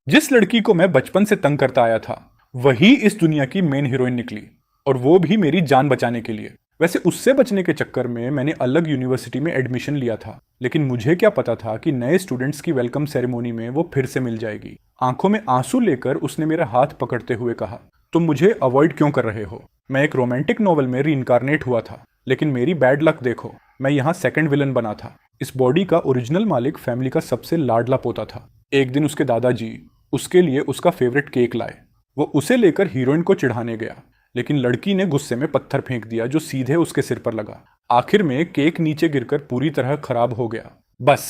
जिस लड़की को मैं बचपन से तंग करता आया था वही इस दुनिया की मेन हीरोइन निकली, और वो भी मेरी जान बचाने के लिए। वैसे उससे बचने के चक्कर में मैंने अलग यूनिवर्सिटी में एडमिशन लिया था, लेकिन मुझे क्या पता था कि नए स्टूडेंट्स की वेलकम सेरेमोनी में वो फिर से मिल जाएगी। आंखों में आंसू लेकर उसने मेरा हाथ पकड़ते हुए कहा, तुम मुझे अवॉइड क्यों कर रहे हो? मैं एक रोमांटिक नॉवल में रीइंकारनेट हुआ था, लेकिन मेरी बैड लक देखो, मैं यहाँ सेकंड विलन बना था। इस बॉडी का ओरिजिनल मालिक फैमिली का सबसे लाडला पोता था। एक दिन उसके दादाजी उसके लिए उसका फेवरेट केक लाए। वो उसे लेकर हीरोइन को चिढ़ाने गया, लेकिन लड़की ने गुस्से में पत्थर फेंक दिया जो सीधे उसके सिर पर लगा। आखिर में केक नीचे गिरकर पूरी तरह खराब हो गया। बस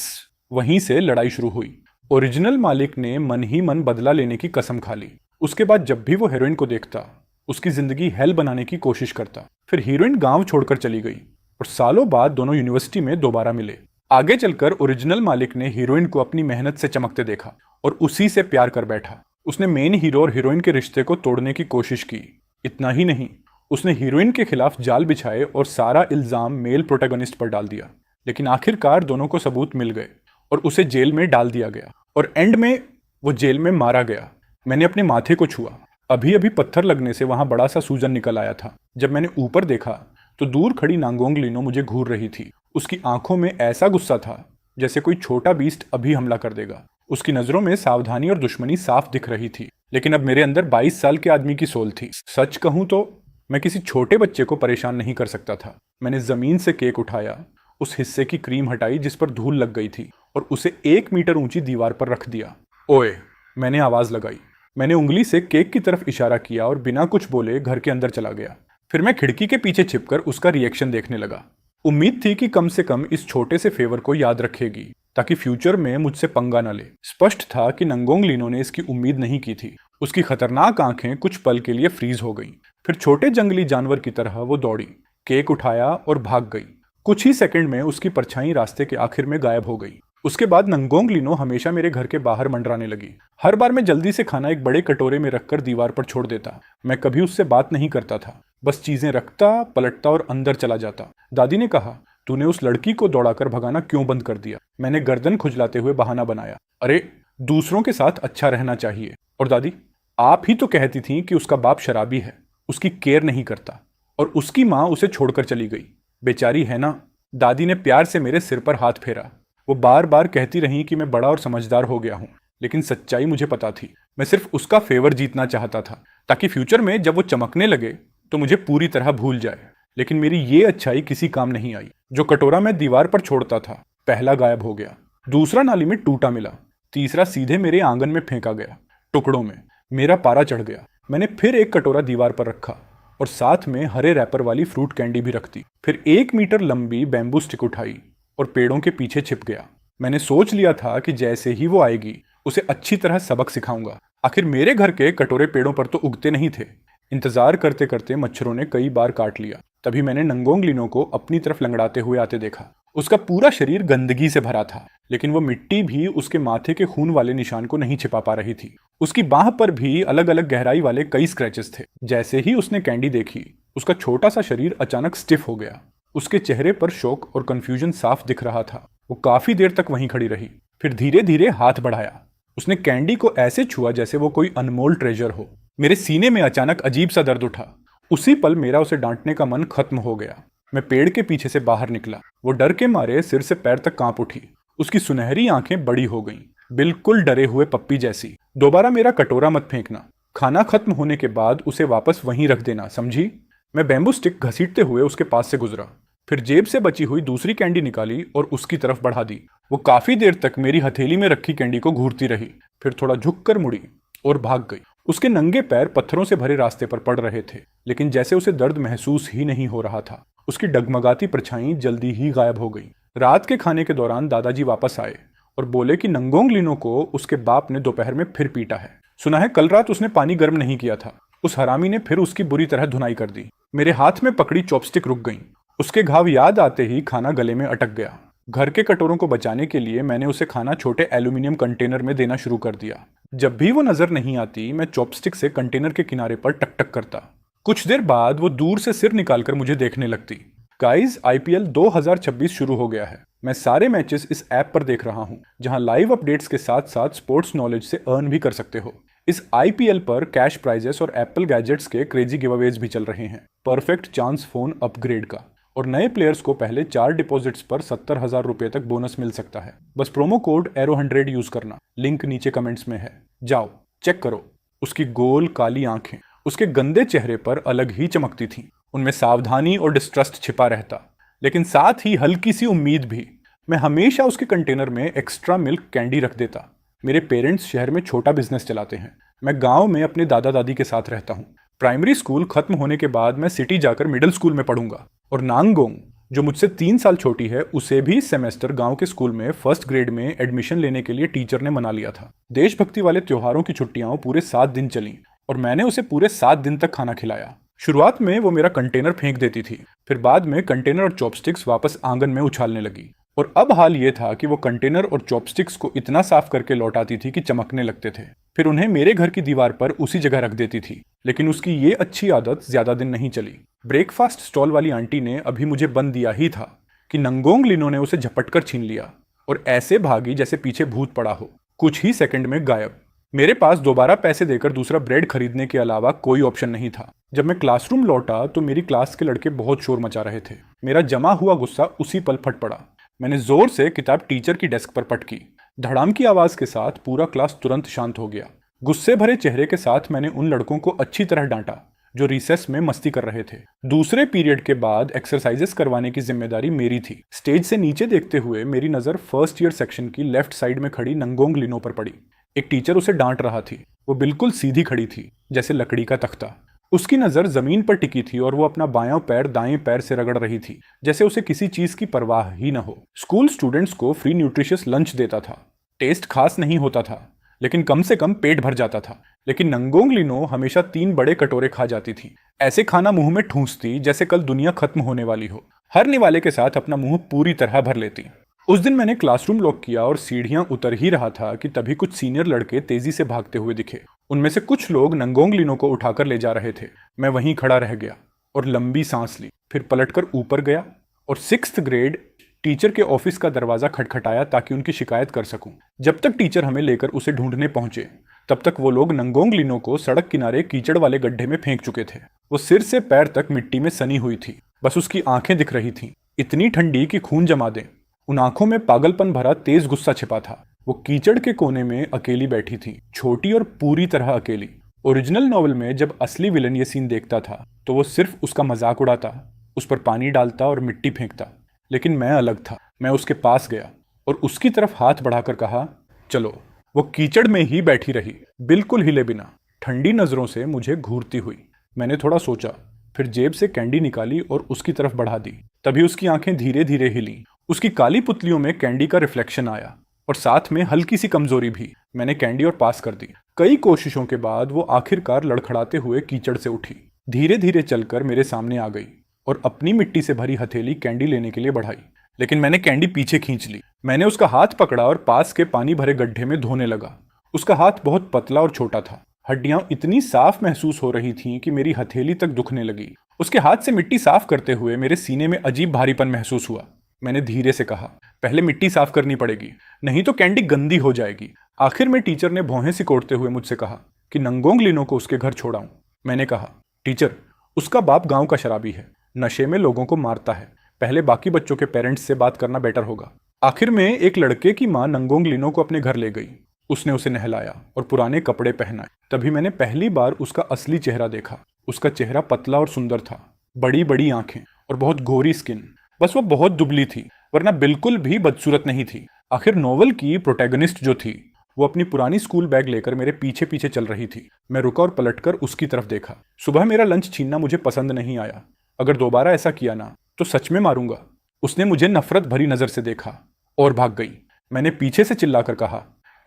वहीं से लड़ाई शुरू हुई। ओरिजिनल मालिक ने मन ही मन बदला लेने की कसम खा ली। उसके बाद जब भी वो हीरोइन को देखता उसकी जिंदगी हेल बनाने की कोशिश करता। फिर हीरोइन गांव छोड़कर चली गई और सालों बाद दोनों यूनिवर्सिटी में दोबारा मिले। आगे चलकर ओरिजिनल मालिक ने हीरोइन को अपनी मेहनत से चमकते देखा और उसी से प्यार कर बैठा। उसने मेन हीरो और हीरोइन के रिश्ते को तोड़ने की कोशिश की। इतना ही नहीं, उसने हीरोइन के खिलाफ जाल बिछाए और सारा इल्जाम मेल प्रोटैगनिस्ट पर डाल दिया। लेकिन आखिरकार दोनों को सबूत मिल गए और उसे जेल में डाल दिया गया, और एंड में वो जेल में मारा गया। मैंने अपने माथे को छुआ। अभी अभी पत्थर लगने से वहां बड़ा सा सूजन निकल आया था। जब मैंने ऊपर देखा तो दूर खड़ी नांगोंग लीनो मुझे घूर रही थी। उसकी आंखों में ऐसा गुस्सा था जैसे कोई छोटा बीस्ट अभी हमला कर देगा। उसकी नजरों में सावधानी और दुश्मनी साफ दिख रही थी, लेकिन अब मेरे अंदर 22 साल के आदमी की सोल थी। सच कहूं तो मैं किसी छोटे बच्चे को परेशान नहीं कर सकता था। मैंने जमीन से केक उठाया, उस हिस्से की क्रीम हटाई जिस पर धूल लग गई थी, और उसे 1 मीटर ऊंची दीवार पर रख दिया। ओए, मैंने आवाज लगाई। मैंने उंगली से केक की तरफ इशारा किया और बिना कुछ बोले घर के अंदर चला गया। फिर मैं खिड़की के पीछे छिपकर उसका रिएक्शन देखने लगा। उम्मीद थी कि कम से कम इस छोटे से फेवर को याद रखेगी ताकि फ्यूचर में मुझसे पंगा न ले। स्पष्ट था कि नंगोंग लीनो ने इसकी उम्मीद नहीं की थी। उसकी खतरनाक आंखें कुछ पल के लिए फ्रीज हो गईं। फिर छोटे जंगली जानवर की तरह वो दौड़ी, केक उठाया और भाग गई। कुछ ही सेकंड में उसकी परछाई रास्ते के आखिर में गायब हो गई। उसके बाद नंगोंग लीनो हमेशा मेरे घर के बाहर मंडराने लगी। हर बार मैं जल्दी से खाना एक बड़े कटोरे में रखकर दीवार पर छोड़ देता। मैं कभी उससे बात नहीं करता था, बस चीजें रखता, पलटता और अंदर चला जाता। दादी ने कहा, तूने उस लड़की को दौड़ाकर भगाना क्यों बंद कर दिया? मैंने गर्दन खुजलाते हुए बहाना बनाया, अरे दूसरों के साथ अच्छा रहना चाहिए। और दादी, आप ही तो कहती थी कि उसका बाप शराबी है, उसकी केयर नहीं करता, और उसकी माँ उसे छोड़कर चली गई। बेचारी है ना। दादी ने प्यार से मेरे सिर पर हाथ फेरा। वो बार बार कहती रही कि मैं बड़ा और समझदार हो गया हूँ, लेकिन सच्चाई मुझे पता थी। मैं सिर्फ उसका फेवर जीतना चाहता था ताकि फ्यूचर में जब वो चमकने लगे तो मुझे पूरी तरह भूल जाए। लेकिन मेरी ये अच्छाई किसी काम नहीं आई। जो कटोरा मैं दीवार पर छोड़ता था, पहला गायब हो गया, दूसरा नाली में टूटा मिला, तीसरा सीधे मेरे आंगन में फेंका गया टुकड़ों में। मेरा पारा चढ़ गया। मैंने फिर एक कटोरा दीवार पर रखा और साथ में हरे रैपर वाली फ्रूट कैंडी भी रख दी। फिर 1 मीटर लंबी बैम्बू स्टिक उठाई और पेड़ों के पीछे छिप गया। मैंने सोच लिया था कि जैसे ही वो आएगी उसे अच्छी तरह सबक सिखाऊंगा। आखिर मेरे घर के कटोरे पेड़ों पर तो उगते नहीं थे। इंतजार करते करते मच्छरों ने कई बार काट लिया। तभी मैंने नंगोंग लीनो को अपनी तरफ लंगड़ाते हुए आते देखा। उसका पूरा शरीर गंदगी से भरा था, लेकिन वो मिट्टी भी उसके माथे के खून वाले निशान को नहीं छिपा पा रही थी। उसकी बाह पर भी अलग अलग गहराई वाले कई स्क्रैचेस थे। जैसे ही उसने कैंडी देखी, उसका छोटा सा शरीर अचानक स्टिफ हो गया। उसके चेहरे पर शोक और कंफ्यूजन साफ दिख रहा था। वो काफी देर तक वहीं खड़ी रही, फिर धीरे धीरे हाथ बढ़ाया। उसने कैंडी को ऐसे छुआ जैसे वो कोई अनमोल ट्रेजर हो। मेरे सीने में अचानक अजीब सा दर्द उठा। उसी पल मेरा उसे डांटने का मन खत्म हो गया। मैं पेड़ के पीछे से बाहर निकला। वो डर के मारे सिर से पैर तक कांप उठी। उसकी सुनहरी आंखें बड़ी हो गईं, बिल्कुल डरे हुए पप्पी जैसी। दोबारा मेरा कटोरा मत फेंकना। खाना खत्म होने के बाद उसे वापस वहीं रख देना, समझी? मैं बैम्बू स्टिक घसीटते हुए उसके पास से गुजरा, फिर जेब से बची हुई दूसरी कैंडी निकाली और उसकी तरफ बढ़ा दी। वो काफी देर तक मेरी हथेली में रखी कैंडी को घूरती रही, फिर थोड़ा झुककर मुड़ी और भाग गई। उसके नंगे पैर पत्थरों से भरे रास्ते पर पड़ रहे थे, लेकिन जैसे उसे दर्द महसूस ही नहीं हो रहा था। उसकी डगमगाती परछाई जल्दी ही गायब हो गई। रात के खाने के दौरान दादाजी वापस आए और बोले कि नंगोंग लीनो को उसके बाप ने दोपहर में फिर पीटा है। सुना है कल रात उसने पानी गर्म नहीं किया था। उस हरामी ने फिर उसकी बुरी तरह धुनाई कर दी। मेरे हाथ में पकड़ी चॉपस्टिक रुक गई। उसके घाव याद आते ही खाना गले में अटक गया। घर के कटोरों को बचाने के लिए मैंने उसे खाना छोटे एल्यूमिनियम कंटेनर में देना शुरू कर दिया। जब भी वो नजर नहीं आती, मैं चॉपस्टिक से कंटेनर के किनारे पर टक टक करता। कुछ देर बाद वो दूर से सिर निकालकर मुझे देखने लगती। गाइस, आईपीएल 2026 शुरू हो गया है। मैं सारे मैचेस इस ऐप पर देख रहा हूँ, जहां लाइव अपडेट्स के साथ साथ स्पोर्ट्स नॉलेज से अर्न भी कर सकते हो। इस आईपीएल पर कैश प्राइजेस और एप्पल गैजेट्स के क्रेजी गिवअवेज भी चल रहे हैं। परफेक्ट चांस फोन अपग्रेड का, और नए प्लेयर्स को पहले 4 डिपॉजिट्स पर 70,000 रुपए तक बोनस मिल सकता है। बस प्रोमो कोड एरो100 यूज करना, लिंक नीचे कमेंट्स में है, जाओ चेक करो। उसकी गोल काली आंखें उसके गंदे चेहरे पर अलग ही चमकती थीं। उनमें सावधानी और डिस्ट्रस्ट छिपा रहता, लेकिन साथ ही हल्की सी उम्मीद भी। मैं हमेशा उसके कंटेनर में एक्स्ट्रा मिल्क कैंडी रख देता। मेरे पेरेंट्स शहर में छोटा बिजनेस चलाते हैं, मैं गांव में अपने दादा दादी के साथ रहता हूँ। प्राइमरी स्कूल खत्म होने के बाद मैं सिटी जाकर मिडिल स्कूल में पढ़ूंगा, और नांगोंग जो मुझसे 3 साल छोटी है, उसे भी इस सेमेस्टर गांव के स्कूल में फर्स्ट ग्रेड में एडमिशन लेने के लिए टीचर ने मना लिया था। देशभक्ति वाले त्योहारों की छुट्टियां पूरे 7 दिन चली, और मैंने उसे पूरे 7 दिन तक खाना खिलाया। शुरुआत में वो मेरा कंटेनर फेंक देती थी, फिर बाद में कंटेनर और चॉपस्टिक्स वापस आंगन में उछालने लगी, और अब हाल ये था कि वो कंटेनर और चॉपस्टिक्स को इतना साफ करके लौटाती थी कि चमकने लगते थे। फिर उन्हें मेरे घर की दीवार पर उसी जगह रख देती थी। लेकिन उसकी ये अच्छी आदत ज्यादा दिन नहीं चली। ब्रेकफास्ट स्टॉल वाली आंटी ने अभी मुझे बंद दिया ही था कि नंगोंग लिनो ने उसे झपटकर छीन लिया, और ऐसे भागी जैसे पीछे भूत पड़ा हो, कुछ ही सेकंड में गायब। मेरे पास दोबारा पैसे देकर दूसरा ब्रेड खरीदने के अलावा कोई ऑप्शन नहीं था। जब मैं क्लासरूम लौटा तो मेरी क्लास के लड़के बहुत शोर मचा रहे थे। मेरा जमा हुआ गुस्सा उसी पल फट पड़ा। मैंने जोर से किताब टीचर की डेस्क पर पटकी। धड़ाम की आवाज के साथ पूरा क्लास तुरंत शांत हो गया। गुस्से भरे चेहरे के साथ मैंने उन लड़कों को अच्छी तरह डांटा जो रिसेस में मस्ती कर रहे थे। दूसरे पीरियड के बाद एक्सरसाइजेस करवाने की जिम्मेदारी मेरी थी। स्टेज से नीचे देखते हुए मेरी नजर फर्स्ट ईयर सेक्शन की लेफ्ट साइड में खड़ी नंगोंग लिनो पर पड़ी। एक टीचर उसे डांट रहा थी। वो बिल्कुल सीधी खड़ी थी, जैसे लकड़ी का तख्ता। उसकी नजर जमीन पर टिकी थी, और वो अपना बायां पैर दाएं पैर से रगड़ रही थी, जैसे उसे किसी चीज की परवाह ही न हो। स्कूल स्टूडेंट्स को फ्री न्यूट्रिशियस लंच देता था। टेस्ट खास नहीं होता था, लेकिन कम से कम पेट भर जाता था। लेकिन नंगोंग लिनो हमेशा 3 बड़े कटोरे खा जाती थी। ऐसे खाना मुंह में ठूंसती जैसे कल दुनिया खत्म होने वाली हो। हर निवाले के साथ अपना मुंह पूरी तरह भर लेती। उस दिन मैंने क्लासरूम लॉक किया और सीढ़ियां उतर ही रहा था कि तभी कुछ सीनियर लड़के तेजी से भागते हुए दिखे। उनमें से कुछ लोग नंगोंग लिनो को उठाकर ले जा रहे थे। मैं वहीं खड़ा रह गया और लंबी सांस ली, फिर पलटकर ऊपर गया और 6th ग्रेड टीचर के ऑफिस का दरवाजा खटखटाया ताकि उनकी शिकायत कर सकूं। जब तक टीचर हमें लेकर उसे ढूंढने पहुंचे, तब तक वो लोग नंगोंग लिनो को सड़क किनारे कीचड़ वाले गड्ढे में फेंक चुके थे। वो सिर से पैर तक मिट्टी में सनी हुई थी, बस उसकी आंखें दिख रही थीं, इतनी ठंडी कि खून जमा दें। उन आंखों में पागलपन भरा तेज गुस्सा छिपा था। वो कीचड़ के कोने में अकेली बैठी थी, छोटी और पूरी तरह अकेली। ओरिजिनल नॉवल में जब असली विलन ये सीन देखता था तो वो सिर्फ उसका मजाक उड़ाता, उस पर पानी डालता और मिट्टी फेंकता। लेकिन मैं अलग था। मैं उसके पास गया और उसकी तरफ हाथ बढ़ाकर कहा, चलो। वो कीचड़ में ही बैठी रही, बिल्कुल हिले बिना, ठंडी नजरों से मुझे घूरती हुई। मैंने थोड़ा सोचा, फिर जेब से कैंडी निकाली और उसकी तरफ बढ़ा दी। तभी उसकी आंखें धीरे धीरे हिली। उसकी काली पुतलियों में कैंडी का रिफ्लेक्शन आया और साथ में हल्की सी कमजोरी भी। मैंने कैंडी और पास कर दी। कई कोशिशों के बाद वो आखिरकार लड़खड़ाते हुए कीचड़ से उठी, धीरे धीरे चलकर मेरे सामने आ गई और अपनी मिट्टी से भरी हथेली कैंडी लेने के लिए बढ़ाई। लेकिन मैंने कैंडी पीछे खींच ली। मैंने उसका हाथ पकड़ा और पास के पानी भरे गड्ढे में धोने लगा। उसका हाथ बहुत पतला और छोटा था। हड्डियां इतनी साफ महसूस हो रही थीं कि मेरी हथेली तक दुखने लगी। उसके हाथ से मिट्टी साफ करते हुए मेरे सीने में अजीब भारीपन महसूस हुआ। मैंने धीरे से कहा, पहले मिट्टी साफ करनी पड़ेगी, नहीं तो कैंडी गंदी हो जाएगी। आखिर में टीचर ने भौहें सिकोड़ते हुए मुझसे कहा कि नंगोंग लिनो को उसके घर छोड़ाऊं। मैंने कहा, टीचर, उसका बाप गांव का शराबी है, नशे में लोगों को मारता है। पहले बाकी बच्चों के पेरेंट्स से बात करना बेटर होगा। आखिर में एक लड़के की मां नंगोंग लिनो को अपने घर ले गई। उसने उसे नहलाया और पुराने कपड़े पहनाए। तभी मैंने पहली बार उसका असली चेहरा देखा। उसका चेहरा पतला और सुंदर था, बड़ी बड़ी आंखें और बहुत गोरी स्किन। बस वो बहुत दुबली थी, वरना बिल्कुल भी बदसूरत नहीं थी। आखिर नॉवल की प्रोटैगनिस्ट जो थी, वो अपनी पुरानी स्कूल बैग लेकर मेरे पीछे पीछे चल रही थी। मैं रुका और पलटकर उसकी तरफ देखा। सुबह मेरा लंच छीनना मुझे पसंद नहीं आया। अगर दोबारा ऐसा किया ना तो सच में मारूंगा। उसने मुझे नफरत भरी नजर से देखा और भाग गई। मैंने पीछे से चिल्लाकर कहा,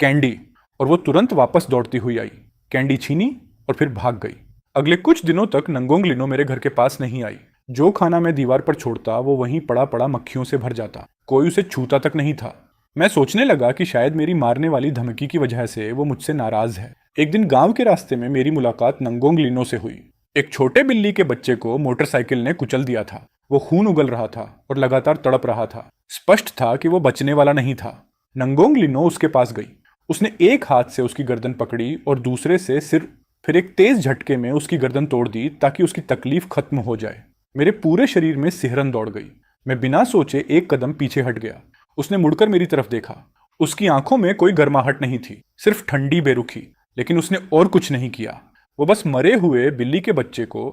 कैंडी, और वो तुरंत वापस दौड़ती हुई आई, कैंडी छीनी और फिर भाग गई। अगले कुछ दिनों तक नंगोंग लिनो मेरे घर के पास नहीं आई। जो खाना मैं दीवार पर छोड़ता वो वहीं पड़ा पड़ा मक्खियों से भर जाता। कोई उसे छूता तक नहीं था। मैं सोचने लगा कि शायद मेरी मारने वाली धमकी की वजह से वो मुझसे नाराज है। एक दिन गांव के रास्ते में मेरी मुलाकात नंगोंग लिनो से हुई। एक छोटे बिल्ली के बच्चे को मोटरसाइकिल ने कुचल दिया था। वो खून उगल रहा था और लगातार तड़प रहा था। स्पष्ट था कि वो बचने वाला नहीं था। नंगोंग लिनो उसके पास गई। उसने एक हाथ से उसकी गर्दन पकड़ी और दूसरे से सिर, फिर एक तेज झटके में उसकी गर्दन तोड़ दी ताकि उसकी तकलीफ खत्म हो जाए। मेरे पूरे शरीर में सिहरन दौड़ गई। मैं बिना सोचे एक कदम पीछे हट गया। उसने मुड़कर मेरी तरफ देखा। उसकी आंखों में कोई गर्माहट नहीं थी, सिर्फ ठंडी बेरुखी। लेकिन उसने और कुछ नहीं किया। वो बस मरे हुए बिल्ली के बच्चे को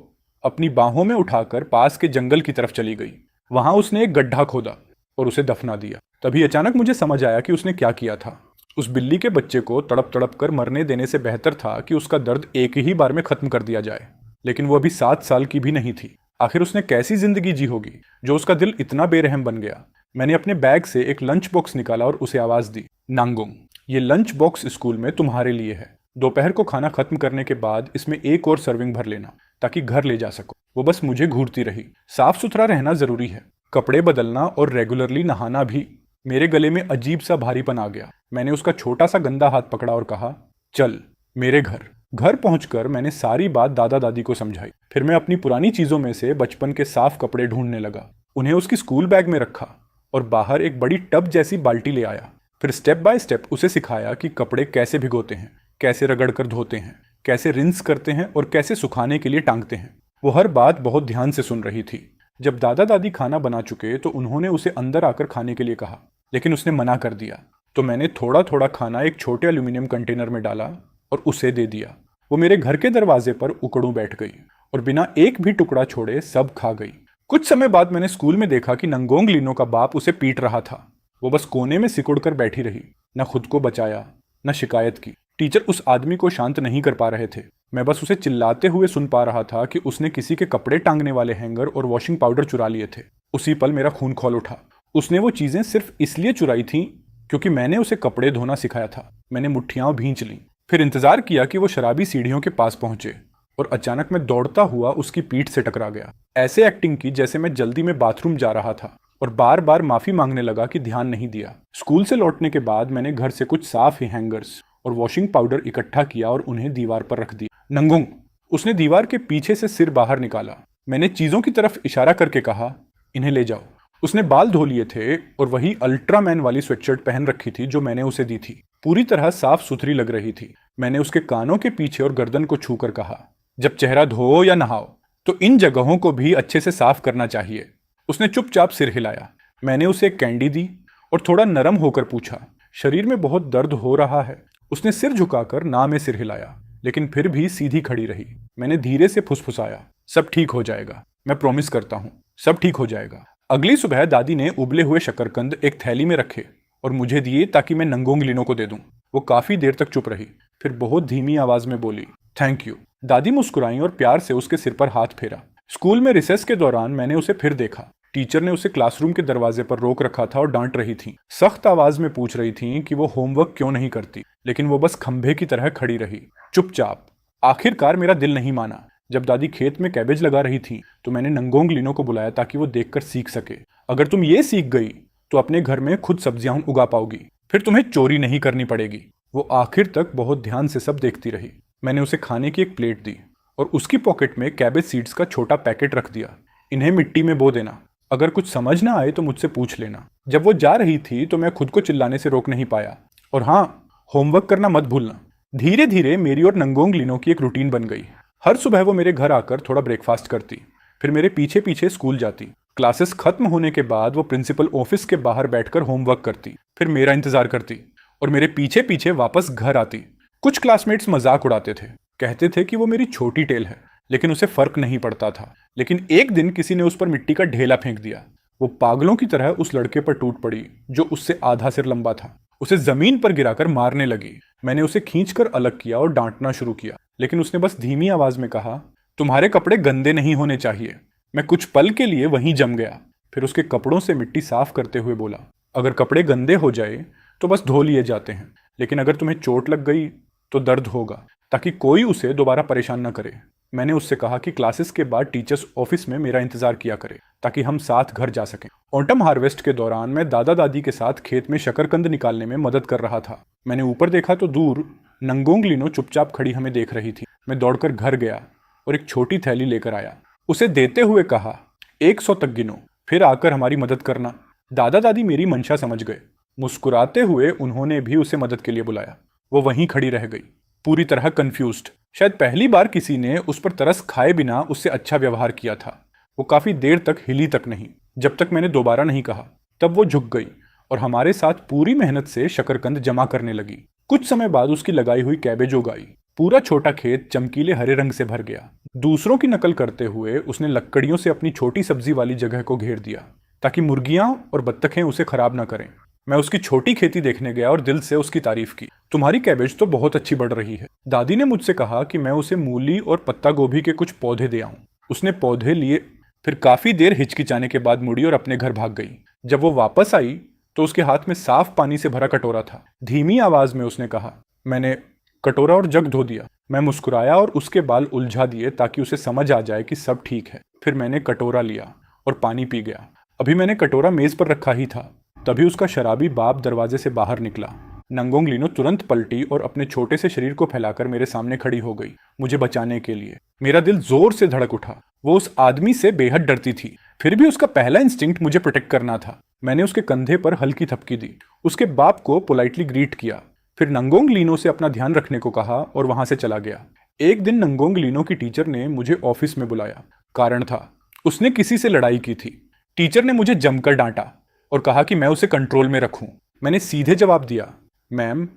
अपनी बाहों में उठाकर पास के जंगल की तरफ चली गई। वहां उसने एक गड्ढा खोदा और उसे दफना दिया। तभी अचानक मुझे समझ आया कि उसने क्या किया था। उस बिल्ली के बच्चे को तड़प तड़प कर मरने देने से बेहतर था कि उसका दर्द एक ही बार में खत्म कर दिया जाए। लेकिन वो अभी 7 साल की भी नहीं थी। आखिर उसने कैसी जिंदगी जी होगी जो उसका दिल इतना बेरहम बन गया। मैंने अपने बैग से एक लंच बॉक्स निकाला और उसे आवाज दी, नांगोंग, ये लंच बॉक्स स्कूल में तुम्हारे लिए है। दोपहर को खाना खत्म करने के बाद इसमें एक और सर्विंग भर लेना ताकि घर ले जा सको। वो बस मुझे घूरती रही। साफ सुथरा रहना जरूरी है, कपड़े बदलना और रेगुलरली नहाना भी। मेरे गले में अजीब सा भारीपन आ गया। मैंने उसका छोटा सा गंदा हाथ पकड़ा और कहा, चल मेरे घर। घर पहुंचकर मैंने सारी बात दादा दादी को समझाई। फिर मैं अपनी पुरानी चीजों में से बचपन के साफ कपड़े ढूंढने लगा। उन्हें उसकी स्कूल बैग में रखा और बाहर एक बड़ी टब जैसी बाल्टी ले आया। फिर स्टेप बाय स्टेप उसे सिखाया कि कपड़े कैसे भिगोते हैं, कैसे रगड़कर धोते हैं, कैसे रिंस करते हैं और कैसे सुखाने के लिए टांगते हैं। वो हर बात बहुत ध्यान से सुन रही थी। जब दादा दादी खाना बना चुके तो उन्होंने उसे अंदर आकर खाने के लिए कहा, लेकिन उसने मना कर दिया। तो मैंने थोड़ा थोड़ा खाना एक छोटे एल्यूमिनियम कंटेनर में डाला और उसे दे दिया। वो मेरे घर के दरवाजे पर उकड़ूं बैठ गई और बिना एक भी टुकड़ा छोड़े सब खा गई। कुछ समय बाद मैंने स्कूल में देखा कि नंगोंग लिनो का बाप उसे पीट रहा था। वो बस कोने में सिकुड़कर बैठी रही, न खुद को बचाया न शिकायत की। टीचर उस आदमी को शांत नहीं कर पा रहे थे। मैं बस उसे चिल्लाते हुए सुन पा रहा था कि उसने किसी के कपड़े टांगने वाले हैंगर और वॉशिंग पाउडर चुरा लिए थे। उसी पल मेरा खून खौल उठा। उसने वो चीजें सिर्फ इसलिए चुराई थीं क्योंकि मैंने उसे कपड़े धोना सिखाया था। मैंने मुट्ठियां भींच ली, फिर इंतजार किया कि वो शराबी सीढ़ियों के पास पहुंचे और अचानक मैं दौड़ता हुआ उसकी पीठ से टकरा गया। ऐसे एक्टिंग की जैसे मैं जल्दी में बाथरूम जा रहा था और बार बार माफी मांगने लगा कि ध्यान नहीं दिया। स्कूल से लौटने के बाद मैंने घर से कुछ साफ ही हैंगर्स और वॉशिंग पाउडर इकट्ठा किया और उन्हें दीवार पर रख दिया। नंगोंग, उसने दीवार के पीछे से सिर बाहर निकाला। मैंने चीजों की तरफ इशारा करके कहा, इन्हें ले जाओ। उसने बाल धो लिए थे और वही अल्ट्रामैन वाली स्वेटशर्ट पहन रखी थी जो मैंने उसे दी थी। पूरी तरह साफ सुथरी लग रही थी। मैंने उसके कानों के पीछे और गर्दन को छूकर कहा, जब चेहरा धो या नहाओ तो इन जगहों को भी अच्छे से साफ करना चाहिए। उसने चुपचाप सिर हिलाया। मैंने उसे एक कैंडी दी और थोड़ा नरम होकर पूछा, शरीर में बहुत दर्द हो रहा है? उसने सिर झुकाकर ना में सिर हिलाया, लेकिन फिर भी सीधी खड़ी रही। मैंने धीरे से फुसफुसाया, सब ठीक हो जाएगा, मैं प्रॉमिस करता हूँ, सब ठीक हो जाएगा। अगली सुबह दादी ने उबले हुए शकरकंद एक थैली में रखे और मुझे दिए ताकि मैं नंगोंग लिनो को दे दूं। वो काफी देर तक चुप रही, फिर बहुत धीमी आवाज में बोली, थैंक यू। दादी मुस्कुराई और प्यार से उसके सिर पर हाथ फेरा। स्कूल में रिसेस के दौरान मैंने उसे फिर देखा। टीचर ने उसे क्लासरूम के दरवाजे पर रोक रखा था और डांट रही थी। सख्त आवाज में पूछ रही थी कि वो होमवर्क क्यों नहीं करती, लेकिन वो बस खंभे की तरह खड़ी रही, चुपचाप। आखिरकार मेरा दिल नहीं माना। जब दादी खेत में कैबेज लगा रही थी तो मैंने नंगोंग लिनो को बुलाया ताकि वो देखकर सीख सके। अगर तुम ये सीख गई तो अपने घर में खुद सब्जियां उगा पाओगी, फिर तुम्हें चोरी नहीं करनी पड़ेगी। वो आखिर तक बहुत ध्यान से सब देखती रही। मैंने उसे खाने की एक प्लेट दी और उसकी पॉकेट में कैबेज सीड्स का छोटा पैकेट रख दिया। इन्हें मिट्टी में बो देना, अगर कुछ समझ ना आए तो मुझसे पूछ लेना। जब वो जा रही थी तो मैं खुद को चिल्लाने से रोक नहीं पाया। और हाँ, होमवर्क करना मत भूलना। धीरे धीरे मेरी और नंगोंग लिनो की एक रूटीन बन गई। हर सुबह वो मेरे घर आकर थोड़ा ब्रेकफास्ट करती, फिर मेरे पीछे पीछे स्कूल जाती। क्लासेस खत्म होने के बाद वो प्रिंसिपल ऑफिस के बाहर बैठकर होमवर्क करती, फिर मेरा इंतजार करती और मेरे पीछे पीछे वापस घर आती। कुछ क्लासमेट्स मजाक उड़ाते थे, कहते थे कि वो मेरी छोटी टेल है, लेकिन उसे फर्क नहीं पड़ता था। लेकिन एक दिन किसी ने उस पर मिट्टी का ढेला फेंक दिया। वो पागलों की तरह उस लड़के पर टूट पड़ी जो उससे आधा सिर लंबा था। उसे जमीन पर गिराकर मारने लगी। मैंने उसे खींचकर अलग किया और डांटना शुरू किया, लेकिन उसने बस धीमी आवाज में कहा, तुम्हारे कपड़े गंदे नहीं होने चाहिए। मैं कुछ पल के लिए वहीं जम गया, फिर उसके कपड़ों से मिट्टी साफ करते हुए बोला, अगर कपड़े गंदे हो जाए तो बस धो लिए जाते हैं, लेकिन अगर तुम्हें चोट लग गई तो दर्द होगा, ताकि कोई उसे दोबारा परेशान न करे। मैंने उससे कहा कि क्लासेस के बाद टीचर्स ऑफिस में मेरा इंतजार किया करे ताकि हम साथ घर जा सकें। ऑटम हार्वेस्ट के दौरान मैं दादा दादी के साथ खेत में शकरकंद निकालने में मदद कर रहा था। मैंने ऊपर देखा तो दूर नंगोंग लिनो चुपचाप खड़ी हमें देख रही थी। मैं दौड़कर घर गया और एक छोटी थैली लेकर आया। उसे देते हुए कहा, 100 तक गिनो, फिर आकर हमारी मदद करना। दादा दादी मेरी मंशा समझ गए। मुस्कुराते हुए उन्होंने भी उसे मदद के लिए बुलाया। वो वहीं खड़ी रह गई, पूरी तरह कंफ्यूज्ड। शायद पहली बार किसी ने उस पर तरस खाए बिना उससे अच्छा व्यवहार किया था। वो काफी देर तक हिली तक नहीं, जब तक मैंने दोबारा नहीं कहा। तब वो झुक गई और हमारे साथ पूरी मेहनत से शकरकंद जमा करने लगी। कुछ समय बाद उसकी लगाई हुई कैबेज उगाई। पूरा छोटा खेत चमकीले हरे रंग से भर गया। दूसरों की नकल करते हुए उसने लकड़ियों से अपनी छोटी सब्जी वाली जगह को घेर दिया ताकि मुर्गियां और बत्तखें उसे खराब ना करें। मैं उसकी छोटी खेती देखने गया और दिल से उसकी तारीफ की। तुम्हारी कैबेज तो बहुत अच्छी बढ़ रही है। दादी ने मुझसे कहा कि मैं उसे मूली और पत्ता गोभी के कुछ पौधे दे आऊं। उसने पौधे लिए, फिर काफी देर हिचकिचाने के बाद मुड़ी और अपने घर भाग गई। जब वो वापस आई तो उसके हाथ में साफ पानी से भरा कटोरा था। धीमी आवाज में उसने कहा। मैंने कटोरा और जग धो दिया। मैं मुस्कुराया और उसके बाल उलझा दिए ताकि उसे समझ आ जाए कि सब ठीक है। फिर मैंने कटोरा लिया और पानी पी गया। अभी मैंने कटोरा मेज पर रखा ही था, तभी उसका शराबी बाप दरवाजे से बाहर निकला। नंगोंग लीनो तुरंत पलटी और अपने छोटे से शरीर को फैलाकर मेरे सामने खड़ी हो गई, मुझे बचाने के लिए। मेरा दिल जोर से धड़क उठा। वो उस आदमी से बेहद डरती थी, फिर भी उसका पहला इंस्टिंक्ट मुझे प्रोटेक्ट करना था। मैंने उसके कंधे पर हल्की थपकी दी, उसके बाप को पोलाइटली ग्रीट किया, फिर नंगोंग लीनो से अपना ध्यान रखने को कहा और वहां से चला गया। एक दिन नंगोंग लीनो की टीचर ने मुझे ऑफिस में बुलाया। कारण था, उसने किसी से लड़ाई की थी। टीचर ने मुझे जमकर डांटा और कहा कि मैं उसे कंट्रोल में रखूं। मैंने सीधे जवाब दिया, मैम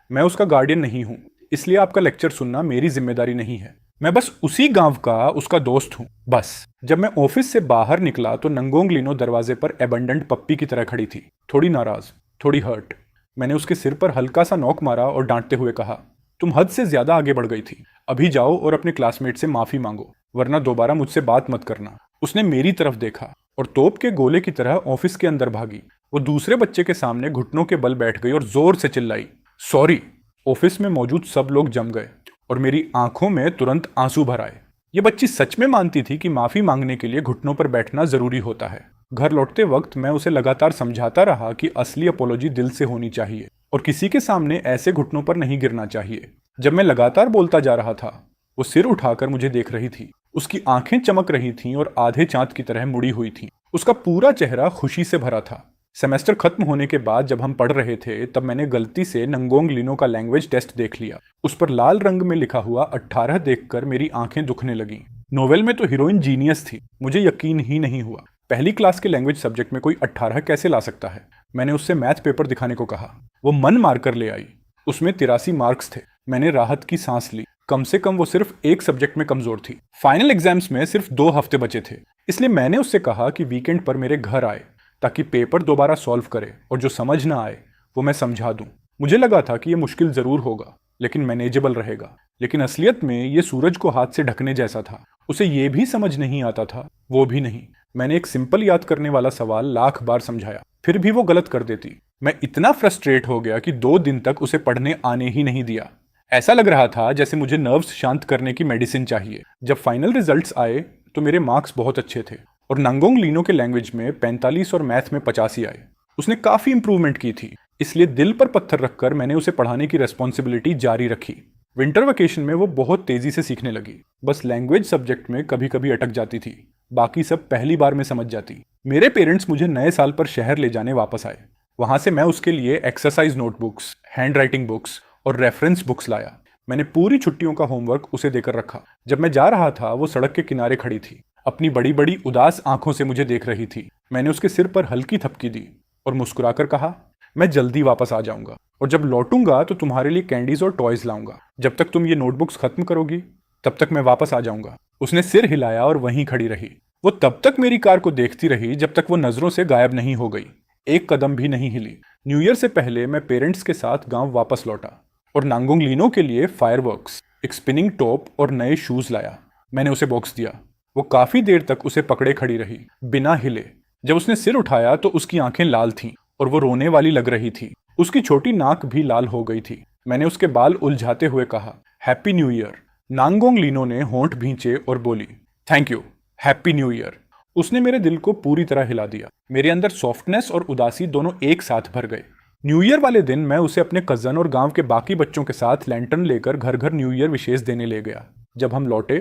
मैं उसका गार्डियन नहीं हूं, इसलिए आपका लेक्चर सुनना मेरी जिम्मेदारी नहीं है। मैं बस उसी गांव का उसका दोस्त हूं, बस। जब मैं ऑफिस से बाहर निकला तो नंगोंग लीनो दरवाजे पर एबंडेंट पप्पी की तरह खड़ी थी, थोड़ी नाराज, थोड़ी हर्ट। मैंने उसके सिर पर हल्का सा नॉक मारा और डांटते हुए कहा, तुम हद से ज्यादा आगे बढ़ गई थी। अभी जाओ और अपने क्लासमेट से माफी मांगो, वरना दोबारा मुझसे बात मत करना। उसने मेरी तरफ देखा और तोप के गोले की तरह ऑफिस के अंदर भागी। वो दूसरे बच्चे के सामने घुटनों के बल बैठ गई और जोर से चिल्लाई, सॉरी। ऑफिस में मौजूद सब लोग जम गए और मेरी आंखों में तुरंत आंसू भर आए। ये बच्ची सच में मानती थी कि माफी मांगने के लिए घुटनों पर बैठना जरूरी होता है। घर लौटते वक्त मैं उसे लगातार समझाता रहा कि असली अपोलॉजी दिल से होनी चाहिए और किसी के सामने ऐसे घुटनों पर नहीं गिरना चाहिए। जब मैं लगातार बोलता जा रहा था, वो सिर उठाकर मुझे देख रही थी। उसकी आंखें चमक रही थीं और आधे चांद की तरह मुड़ी हुई थीं। उसका पूरा चेहरा खुशी से भरा था। सेमेस्टर खत्म होने के बाद जब हम पढ़ रहे थे, तब मैंने गलती से नंगोंग लीनो का लैंग्वेज टेस्ट देख लिया। उस पर लाल रंग में लिखा हुआ 18 देखकर मेरी आंखें दुखने लगीं। नोवेल में तो हीरोइन जीनियस थी, मुझे यकीन ही नहीं हुआ। पहली क्लास के लैंग्वेज सब्जेक्ट में कोई 18 कैसे ला सकता है। मैंने उससे मैथ पेपर दिखाने को कहा। वो मन मारकर ले आई। उसमें 83 मार्क्स थे। मैंने राहत की सांस ली, कम से कम वो सिर्फ एक सब्जेक्ट में कमजोर थी। फाइनल एग्जाम्स में सिर्फ 2 हफ्ते बचे थे, इसलिए मैंने उससे कहा कि वीकेंड पर मेरे घर आए ताकि पेपर दोबारा सॉल्व करे और जो समझ ना आए वो मैं समझा दूं। मुझे लगा था कि ये मुश्किल जरूर होगा लेकिन मैनेजेबल रहेगा, लेकिन असलियत में ये सूरज को हाथ से ढकने जैसा था। उसे ये भी समझ नहीं आता था, वो भी नहीं। मैंने एक सिंपल याद करने वाला सवाल लाख बार समझाया, फिर भी वो गलत कर देती। मैं इतना फ्रस्ट्रेट हो गया कि 2 दिन तक उसे पढ़ने आने ही नहीं दिया। ऐसा लग रहा था जैसे मुझे नर्व्स शांत करने की मेडिसिन चाहिए। जब फाइनल रिजल्ट्स आए तो मेरे मार्क्स बहुत अच्छे थे और नंगोंग लीनो के लैंग्वेज में 45 और मैथ में 85 आए। उसने काफी इंप्रूवमेंट की थी, इसलिए दिल पर पत्थर रखकर मैंने उसे पढ़ाने की रेस्पॉन्सिबिलिटी जारी रखी। विंटर वेकेशन में वो बहुत तेजी से सीखने लगी। बस लैंग्वेज सब्जेक्ट में कभी कभी अटक जाती थी, बाकी सब पहली बार में समझ जाती। मेरे पेरेंट्स मुझे नए साल पर शहर ले जाने वापस आए। वहां से मैं उसके लिए exercise notebooks, hand writing books और रेफरेंस बुक्स लाया। मैंने पूरी छुट्टियों का होमवर्क उसे देकर रखा। जब मैं जा रहा था वो सड़क के किनारे खड़ी थी, अपनी बड़ी बड़ी उदास आंखों से मुझे देख रही थी। मैंने उसके सिर पर हल्की थपकी दी और मुस्कुराकर कहा, मैं जल्दी वापस आ जाऊंगा और जब लौटूंगा तो तुम्हारे लिए कैंडीज और टॉयज लाऊंगा। जब तक तुम ये नोटबुक्स खत्म करोगी तब तक मैं वापस आ जाऊंगा। उसने सिर हिलाया और वहीं खड़ी रही। वो तब तक मेरी कार को देखती रही जब तक वो नजरों से गायब नहीं हो गई। एक कदम भी नहीं हिली। न्यू ईयर से पहले मैं पेरेंट्स के साथ गांव वापस लौटा और नांगोंग लीनो के लिए फायरवर्क्स, एक स्पिनिंग टॉप और नए शूज लाया। मैंने उसे बॉक्स दिया। वो काफी देर तक उसे पकड़े खड़ी रही, बिना हिले। जब उसने सिर उठाया तो उसकी आंखें लाल थीं और वो रोने वाली लग रही थी। उसकी छोटी नाक भी लाल हो गई थी। मैंने उसके बाल उलझाते हुए कहा, हैप्पी न्यू ईयर। नांगोंग लीनो ने होंठ भींचे और बोली, thank you, happy new year. उसने मेरे दिल को पूरी तरह हिला दिया। मेरे अंदर सॉफ्टनेस और उदासी दोनों एक साथ भर गए। न्यू ईयर वाले दिन मैं उसे अपने कजन और गांव के बाकी बच्चों के साथ लैंटर्न लेकर घर घर न्यू ईयर विशेष देने ले गया। जब हम लौटे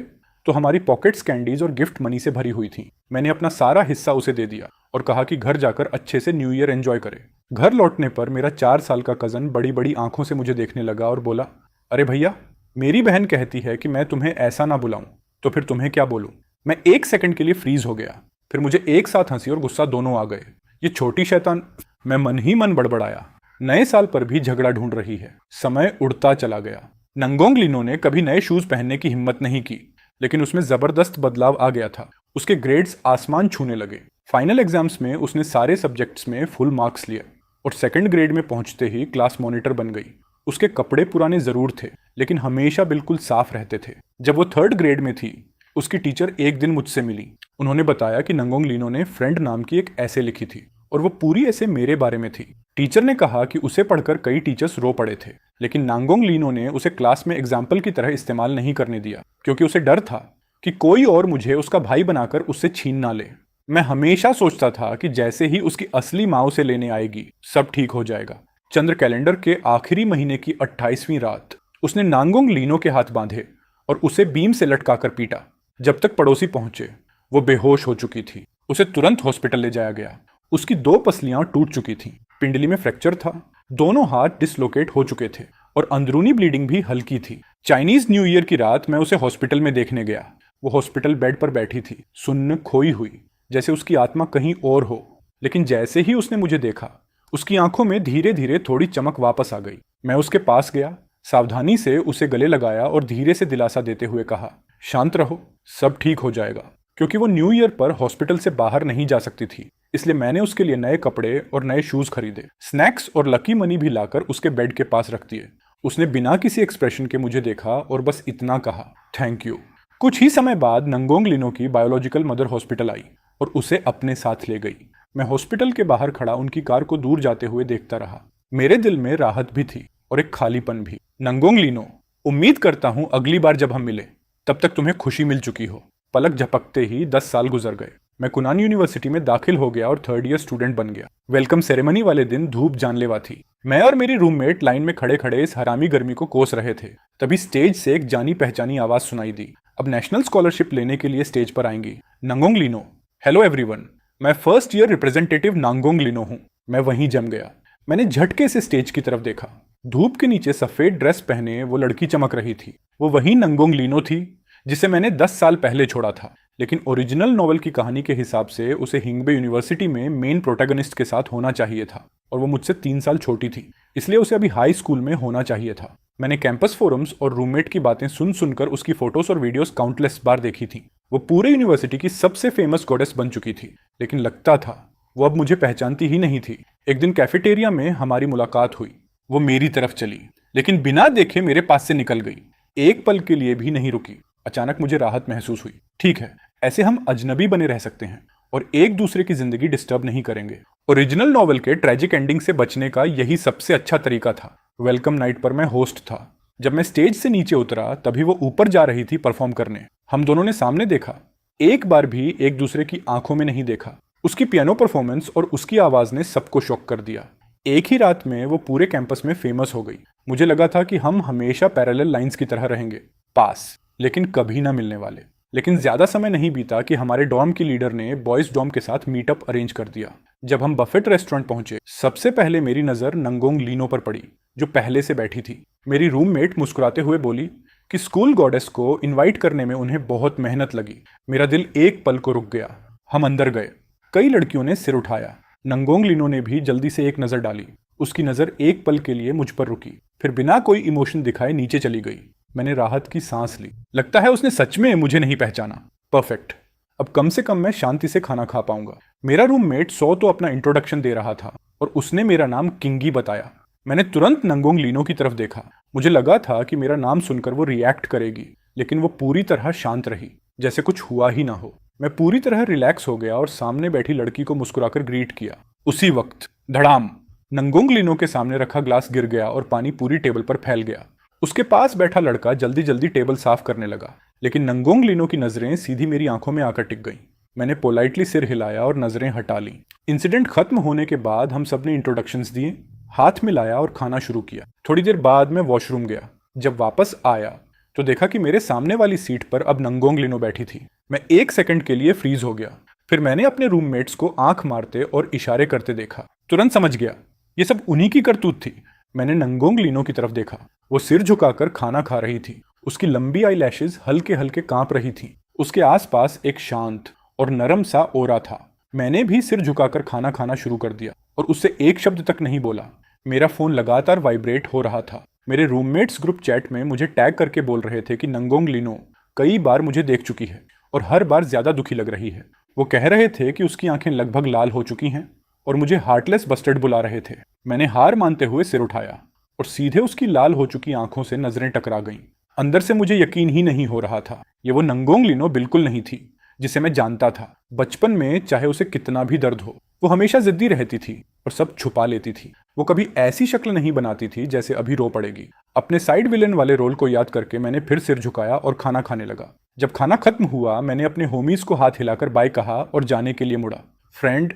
तो हमारी पॉकेट्स कैंडीज और गिफ्ट मनी से भरी हुई थी। मैंने अपना सारा हिस्सा उसे दे दिया और कहा कि घर जाकर अच्छे से न्यू ईयर एंजॉय करे। घर लौटने पर मेरा 4 साल का कज़न बड़ी बड़ी आंखों से मुझे देखने लगा और बोला, अरे भैया, मेरी बहन कहती है कि मैं तुम्हें ऐसा ना बुलाऊं, तो फिर तुम्हें क्या बोलूं। मैं 1 सेकंड के लिए फ्रीज हो गया। फिर मुझे एक साथ हंसी और गुस्सा दोनों आ गए। ये छोटी शैतान, मैं मन ही मन बड़बड़ाया, नए साल पर भी झगड़ा ढूंढ रही है। समय उड़ता चला गया। नंगोंग लिनो ने कभी नए शूज पहनने की हिम्मत नहीं की, लेकिन उसमें जबरदस्त बदलाव आ गया था। उसके ग्रेड्स आसमान छूने लगे। फाइनल एग्जाम्स में उसने सारे सब्जेक्ट्स में फुल मार्क्स लिए और सेकंड ग्रेड में पहुंचते ही क्लास मॉनिटर बन गई। उसके कपड़े पुराने जरूर थे, लेकिन हमेशा बिल्कुल साफ रहते थे। जब वो थर्ड ग्रेड में थी, उसकी टीचर एक दिन मुझसे मिली। उन्होंने बताया कि नंगोंग लिनो ने फ्रेंड नाम की एक ऐसे लिखी थी और वो पूरी ऐसे मेरे बारे में थी। टीचर ने कहा कि उसे पढ़कर कई टीचर्स रो पड़े थे, लेकिन नांगोंग लिनो ने उसे क्लास में एग्जाम्पल की तरह इस्तेमाल नहीं करने दिया, क्योंकि उसे डर था कि कोई और मुझे उसका भाई बनाकर उससे छीन ना ले। मैं हमेशा सोचता था कि जैसे ही उसकी असली माँ उसे लेने आएगी, सब ठीक हो जाएगा। चंद्र कैलेंडर के आखिरी महीने की 28वीं रात उसने नांगोंग लिनो के हाथ बांधे और उसे बीम से लटकाकर पीटा। जब तक पड़ोसी पहुंचे, वो बेहोश हो चुकी थी। उसे तुरंत हॉस्पिटल ले जाया गया। उसकी 2 पसलियां टूट चुकी थीं, पिंडली में फ्रैक्चर था, दोनों हाथ डिसलोकेट हो चुके थे और अंदरूनी ब्लीडिंग भी हल्की थी। चाइनीज न्यू ईयर की रात मैं उसे हॉस्पिटल में देखने गया। वो हॉस्पिटल बेड पर बैठी थी, सुन्न खोई हुई, जैसे उसकी आत्मा कहीं और हो। लेकिन जैसे ही उसने मुझे देखा, उसकी आंखों में धीरे धीरे थोड़ी चमक वापस आ गई। मैं उसके पास गया, सावधानी से उसे गले लगाया और धीरे से दिलासा देते हुए कहा, शांत रहो, सब ठीक हो जाएगा। क्योंकि वो न्यू ईयर पर हॉस्पिटल से बाहर नहीं जा सकती थी, इसलिए मैंने उसके लिए नए कपड़े और नए शूज खरीदे। स्नैक्स और लकी मनी भी लाकर उसके बेड के पास रख दिए। उसने बिना किसी एक्सप्रेशन के मुझे देखा और बस इतना कहा, थैंक यू। कुछ ही समय बाद नंगोंग लिनो की बायोलॉजिकल मदर हॉस्पिटल आई और उसे अपने साथ ले गई। मैं हॉस्पिटल के बाहर खड़ा उनकी कार को दूर जाते हुए देखता रहा। मेरे दिल में राहत भी थी और एक खालीपन भी। नंगोंग लिनो, उम्मीद करता हूं अगली बार जब हम मिले, तब तक तुम्हें खुशी मिल चुकी हो। पलक झपकते ही 10 साल गुजर गए। मैं कुनान यूनिवर्सिटी में दाखिल हो गया और थर्ड ईयर स्टूडेंट बन गया। वेलकम सेरेमनी वाले दिन धूप जानलेवा थी। मैं और मेरी रूममेट लाइन में खड़े खड़े इस हरामी गर्मी को कोस रहे थे। तभी स्टेज से एक जानी पहचानी आवाज सुनाई दी। अब नेशनल स्कॉलरशिप लेने के लिए स्टेज पर आएंगी नंगोंग लिनो। हेलो एवरीवन, मैं फर्स्ट ईयर रिप्रेजेंटेटिव नांगोंग लिनो हूँ। मैं वहीं जम गया। मैंने झटके से स्टेज की तरफ देखा। धूप के नीचे सफेद ड्रेस पहने वो लड़की चमक रही थी। वो वही नंगोंग लिनो थी जिसे मैंने 10 साल पहले छोड़ा था, लेकिन ओरिजिनल नॉवल की कहानी के हिसाब से उसे हिंगबे यूनिवर्सिटी में मेन प्रोटैगनिस्ट के साथ होना चाहिए था और वो मुझसे 3 साल छोटी थी, इसलिए उसे अभी हाई स्कूल में होना चाहिए था। मैंने कैंपस फोरम्स और रूममेट की बातें सुन सुनकर उसकी फोटोज और वीडियोस काउंटलेस बार देखी थी। वो पूरे यूनिवर्सिटी की सबसे फेमस गॉडेस बन चुकी थी, लेकिन लगता था वो अब मुझे पहचानती ही नहीं थी। एक दिन कैफेटेरिया में हमारी मुलाकात हुई। वो मेरी तरफ चली, लेकिन बिना देखे मेरे पास से निकल गई। एक पल के लिए भी नहीं रुकी। अचानक मुझे राहत महसूस हुई। ठीक है, ऐसे हम अजनबी बने रह सकते हैं और एक दूसरे की जिंदगी डिस्टर्ब नहीं करेंगे। ओरिजिनल नॉवल के ट्रेजिक एंडिंग से बचने का यही सबसे अच्छा तरीका था। वेलकम नाइट पर मैं होस्ट था। जब मैं स्टेज से नीचे उतरा, तभी वो ऊपर जा रही थी परफॉर्म करने। हम दोनों ने सामने देखा, एक बार भी एक दूसरे की आंखों में नहीं देखा। उसकी पियानो परफॉर्मेंस और उसकी आवाज ने सबको शॉक कर दिया। एक ही रात में वो पूरे कैंपस में फेमस हो गई। मुझे लगा था कि हम हमेशा पैरेलल लाइंस की तरह रहेंगे, पास, लेकिन कभी ना मिलने वाले। लेकिन ज्यादा समय नहीं बीता कि हमारे डॉर्म की लीडर ने बॉयज डॉर्म के साथ मीटअप अरेंज कर दिया। जब हम बफेट रेस्टोरेंट पहुंचे, सबसे पहले मेरी नजर नंगोंग लिनो पर पड़ी, जो पहले से बैठी थी। मेरी रूममेट मुस्कुराते हुए बोली कि स्कूल गॉडेस को इनवाइट करने में उन्हें बहुत मेहनत लगी। मेरा दिल एक पल को रुक गया। हम अंदर गए। कई लड़कियों ने सिर उठाया। नंगोंग लिनो ने भी जल्दी से एक नजर डाली। उसकी नजर एक पल के लिए मुझ पर रुकी, फिर बिना कोई इमोशन दिखाए नीचे चली गई। मैंने राहत की सांस ली। लगता है उसने सच में मुझे नहीं पहचाना। परफेक्ट, अब कम से कम मैं शांति से खाना खा पाऊंगा। मेरा रूममेट सो तो अपना इंट्रोडक्शन दे रहा था और उसने मेरा नाम किंगी बताया। मैंने तुरंत नंगोंग लिनो की तरफ देखा। मुझे लगा था कि मेरा नाम सुनकर वो रिएक्ट करेगी, लेकिन वो पूरी तरह शांत रही, जैसे कुछ हुआ ही ना हो। मैं पूरी तरह रिलैक्स हो गया और सामने बैठी लड़की को मुस्कुराकर ग्रीट किया। उसी वक्त धड़ाम, नंगोंग लिनो के सामने रखा ग्लास गिर गया और पानी पूरी टेबल पर फैल गया। उसके पास बैठा लड़का जल्दी जल्दी टेबल साफ करने लगा, लेकिन नंगोंग लिनो की नजरें सीधी मेरी आंखों में आकर टिक गईं। मैंने पोलाइटली सिर हिलाया और नजरें हटा ली। इंसिडेंट खत्म होने के बाद हम सब ने इंट्रोडक्शंस दिए, हाथ मिलाया और खाना शुरू किया। थोड़ी देर बाद मैं वॉशरूम गया। जब वापस आया तो देखा कि मेरे सामने वाली सीट पर अब नंगोंग लिनो बैठी थी। मैं 1 सेकंड के लिए फ्रीज हो गया। फिर मैंने अपने रूममेट्स को आंख मारते और इशारे करते देखा। तुरंत समझ गया ये सब उन्हीं की करतूत थी। मैंने नंगोंग लिनो की तरफ देखा। वो सिर झुकाकर खाना खा रही थी। उसकी लंबी आई लैशेज हल्के हल्के कांप रही थी। उसके आसपास एक शांत और नरम सा ओरा था। मैंने भी सिर झुकाकर खाना खाना शुरू कर दिया और उससे एक शब्द तक नहीं बोला। मेरा फोन लगातार वाइब्रेट हो रहा था। मेरे रूममेट्स ग्रुप चैट में मुझे टैग करके बोल रहे थे कि नंगोंग लिनो कई बार मुझे देख चुकी है और हर बार ज्यादा दुखी लग रही है। वो कह रहे थे कि उसकी आंखें लगभग लाल हो चुकी हैं और मुझे हार्टलेस बस्टर्ड बुला रहे थे। मैंने हार मानते हुए सिर उठाया और सीधे उसकी लाल हो चुकी आंखों से नजरें टकरा गईं। अंदर से मुझे यकीन ही नहीं हो रहा था। ये वो नंगोंग लिनो बिल्कुल नहीं थी जिसे मैं जानता था। बचपन में चाहे उसे कितना भी दर्द हो, वो हमेशा जिद्दी रहती थी और सब छुपा लेती थी। वो कभी ऐसी शक्ल नहीं बनाती थी जैसे अभी रो पड़ेगी। अपने साइड विलेन वाले रोल को याद करके मैंने फिर सिर झुकाया और खाना खाने लगा। जब खाना खत्म हुआ, मैंने अपने होमीज को हाथ हिलाकर बाय कहा और जाने के लिए मुड़ा। फ्रेंड,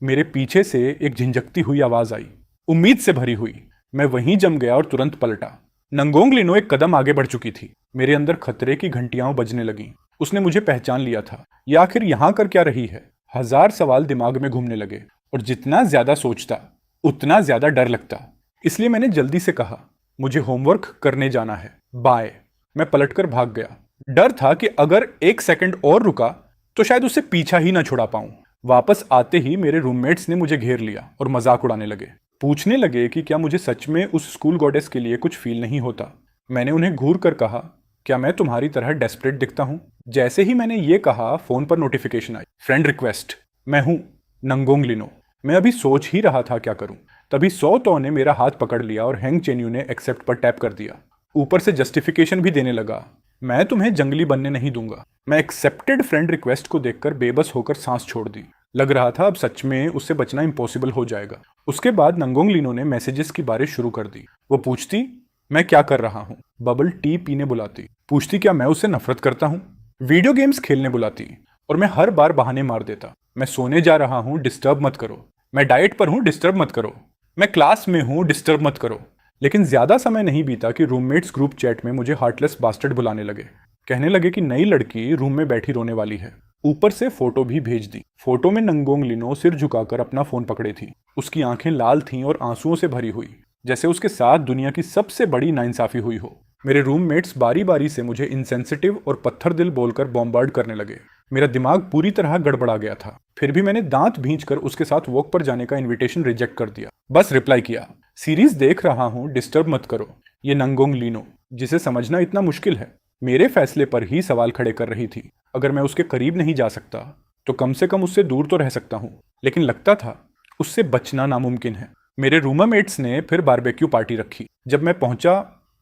मेरे पीछे से एक झिंझकती हुई आवाज आई, उम्मीद से भरी हुई। मैं वहीं जम गया और तुरंत पलटा। नंगोंग लिनो एक कदम आगे बढ़ चुकी थी। मेरे अंदर खतरे की घंटियां बजने लगीं। उसने मुझे पहचान लिया था। ये आखिर यहां कर क्या रही है? हजार सवाल दिमाग में घूमने लगे और जितना ज्यादा सोचता उतना ज्यादा डर लगता। इसलिए मैंने जल्दी से कहा, मुझे होमवर्क करने जाना है, बाय। मैं पलटकर भाग गया। डर था कि अगर 1 सेकंड और रुका तो शायद उससे पीछा ही ना छुड़ा पाऊं। वापस आते ही मेरे रूममेट्स ने मुझे घेर लिया और मजाक उड़ाने लगे। पूछने लगे कि क्या मुझे सच में उस स्कूल गॉडेस के लिए कुछ फील नहीं होता। मैंने उन्हें घूर कर कहा, क्या मैं तुम्हारी तरह डेस्परेट दिखता हूं? जैसे ही मैंने ये कहा, फोन पर नोटिफिकेशन आई, फ्रेंड रिक्वेस्ट। मैं हूं नंगोंग लिनो। मैं अभी सोच ही रहा था क्या करूं, तभी सौ तो ने मेरा हाथ पकड़ लिया और हैंग चेन्यू ने एक्सेप्ट पर टैप कर दिया। ऊपर से जस्टिफिकेशन भी देने लगा, मैं तुम्हें जंगली बनने नहीं दूंगा। मैं एक्सेप्टेड फ्रेंड रिक्वेस्ट को देखकर बेबस होकर सांस छोड़ दी। लग रहा था अब सच में उससे बचना इम्पॉसिबल हो जाएगा। उसके बाद नंगोंग लिनो ने मैसेजेस की बारिश शुरू कर दी। वो पूछती मैं क्या कर रहा हूँ, बबल टी पीने बुलाती, पूछती क्या मैं उससे नफरत करता हूँ, वीडियो गेम्स खेलने बुलाती और मैं हर बार बहाने मार देता। मैं सोने जा रहा हूँ, डिस्टर्ब मत करो। मैं डाइट पर हूँ, डिस्टर्ब मत करो। मैं क्लास में हूँ, डिस्टर्ब मत करो। लेकिन ज्यादा समय नहीं बीता कि रूममेट्स ग्रुप चैट में मुझे हार्टलेस बास्टर्ड बुलाने लगे। कहने लगे कि नई लड़की रूम में बैठी रोने वाली है। ऊपर से फोटो भी भेज दी। फोटो में नंगोंग लिनो सिर झुकाकर अपना फोन पकड़े थी। उसकी आंखें लाल थीं और आंसुओं से भरी हुई, जैसे उसके साथ दुनिया की सबसे बड़ी नाइंसाफी हुई हो। मेरे रूममेट्स बारी बारी से मुझे इनसेंसिटिव और पत्थर दिल बोलकर बॉम्बार्ड करने लगे। मेरा दिमाग पूरी तरह गड़बड़ा गया था। फिर भी मैंने दांत भींचकर उसके साथ वॉक पर जाने का इनविटेशन रिजेक्ट कर दिया। बस रिप्लाई किया, सीरीज देख रहा हूं, डिस्टर्ब मत करो। ये नंगोंग लिनो, जिसे समझना इतना मुश्किल है, मेरे फैसले पर ही सवाल खड़े कर रही थी। अगर मैं उसके करीब नहीं जा सकता तो कम से कम उससे दूर तो रह सकता हूँ। लेकिन लगता था उससे बचना नामुमकिन है। मेरे रूममेट्स ने फिर बारबेक्यू पार्टी रखी। जब मैं पहुंचा,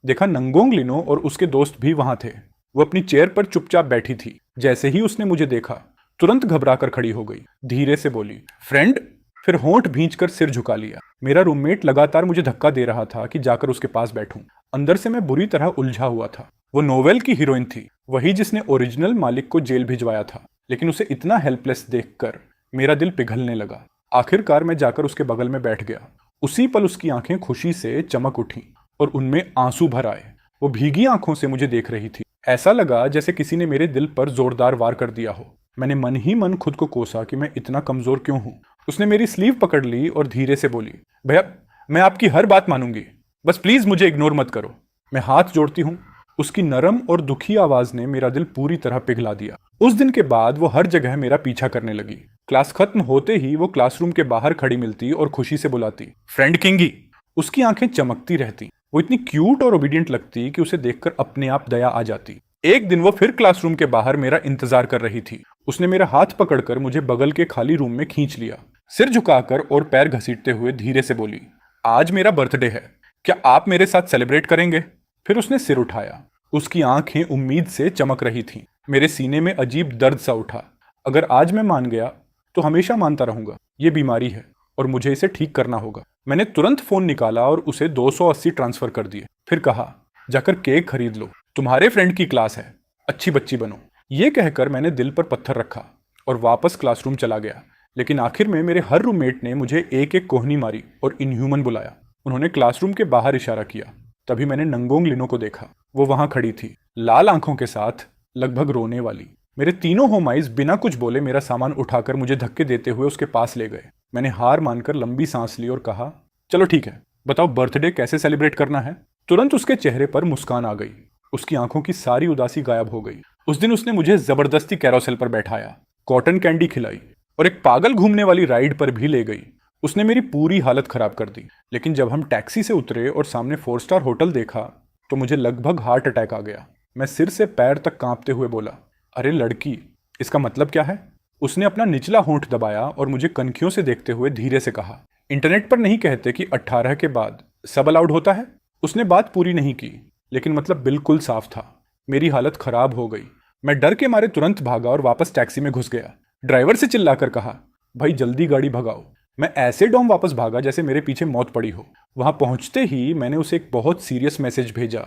देखा नंगोंग लिनो और उसके दोस्त भी वहां थे। वो अपनी चेयर पर चुपचाप बैठी थी। जैसे ही उसने मुझे देखा, तुरंत घबराकर खड़ी हो गई। धीरे से बोली, फ्रेंड। फिर होंठ भींचकर सिर झुका लिया। मेरा रूममेट लगातार मुझे धक्का दे रहा था कि जाकर उसके पास बैठूं। अंदर से मैं बुरी तरह उलझा हुआ था। वो नोवेल की हीरोइन थी, वही जिसने ओरिजिनल मालिक को जेल भिजवाया था। लेकिन उसे इतना हेल्पलेस देखकर मेरा दिल पिघलने लगा। आखिरकार मैं जाकर उसके बगल में बैठ गया। उसी पल उसकी आंखें खुशी से चमक उठी और उनमें आंसू भर आए। वो भीगी आंखों से मुझे देख रही थी। ऐसा लगा जैसे किसी ने मेरे दिल पर जोरदार वार कर दिया हो। मैंने मन ही मन खुद को कोसा कि मैं इतना कमजोर क्यों हूं। उसने मेरी स्लीव पकड़ ली और धीरे से बोली, भैया मैं आपकी हर बात मानूंगी, बस प्लीज मुझे इग्नोर मत करो। मैं हाथ जोड़ती हूँ। उसकी नरम और दुखी आवाज ने मेरा दिल पूरी तरह पिघला दिया। उस दिन के बाद वो हर जगह मेरा पीछा करने लगी। क्लास खत्म होते ही वो क्लासरूम के बाहर खड़ी मिलती और खुशी से बुलाती, फ्रेंड किंगी। उसकी आंखें चमकती रहती। वो इतनी क्यूट और ओबीडियंट लगती कि उसे देखकर अपने आप दया आ जाती। एक दिन वो फिर क्लासरूम के बाहर मेरा इंतजार कर रही थी। उसने मेरा हाथ पकड़कर मुझे बगल के खाली रूम में खींच लिया। सिर झुकाकर और पैर घसीटते हुए धीरे से बोली, आज मेरा बर्थडे है, क्या आप मेरे साथ सेलिब्रेट करेंगे? फिर उसने सिर उठाया। उसकी आंखें उम्मीद से चमक रही थीं। मेरे सीने में अजीब दर्द सा उठा। अगर आज मैं मान गया तो हमेशा मानता रहूंगा। ये बीमारी है और मुझे इसे ठीक करना होगा। मैंने तुरंत फोन निकाला और उसे 280 ट्रांसफर कर दिए। फिर कहा, जाकर केक खरीद लो, तुम्हारे फ्रेंड की क्लास है, अच्छी बच्ची बनो। ये कहकर मैंने दिल पर पत्थर रखा और वापस क्लासरूम चला गया। लेकिन आखिर में मेरे हर रूममेट ने मुझे एक एक कोहनी मारी और इनह्यूमन बुलाया। उन्होंने क्लासरूम के बाहर इशारा किया। तभी मैंने नंगोंग लिनो को देखा। वो वहां खड़ी थी, लाल आंखों के साथ, लगभग रोने वाली। मेरे तीनों होम आइज बिना कुछ बोले मेरा सामान उठाकर मुझे धक्के देते हुए उसके पास ले गए। मैंने हार मानकर लंबी सांस ली और कहा, चलो ठीक है, बताओ बर्थडे कैसे सेलिब्रेट करना है। तुरंत उसके चेहरे पर मुस्कान आ गई। उसकी आंखों की सारी उदासी गायब हो गई। उस दिन उसने मुझे जबरदस्ती कैरोसेल पर बैठाया, कॉटन कैंडी खिलाई और एक पागल घूमने वाली राइड पर भी ले गई। उसने मेरी पूरी हालत खराब कर दी। लेकिन जब हम टैक्सी से उतरे और सामने 4 स्टार होटल देखा तो मुझे लगभग हार्ट अटैक आ गया। मैं सिर से पैर तक कांपते हुए बोला, अरे लड़की, इसका मतलब क्या है। उसने अपना निचला होंठ दबाया और मुझे कनखियों से देखते हुए धीरे से कहा, इंटरनेट पर नहीं कहते कि 18 के बाद सब अलाउड होता है। उसने बात पूरी नहीं की, लेकिन मतलब बिल्कुल साफ था। मेरी हालत खराब हो गई। मैं डर के मारे तुरंत भागा और वापस टैक्सी में घुस गया। ड्राइवर से चिल्लाकर कहा, भाई जल्दी गाड़ी भगाओ। मैं ऐसे डॉम वापस भागा जैसे मेरे पीछे मौत पड़ी हो। वहां पहुंचते ही मैंने उसे एक बहुत सीरियस मैसेज भेजा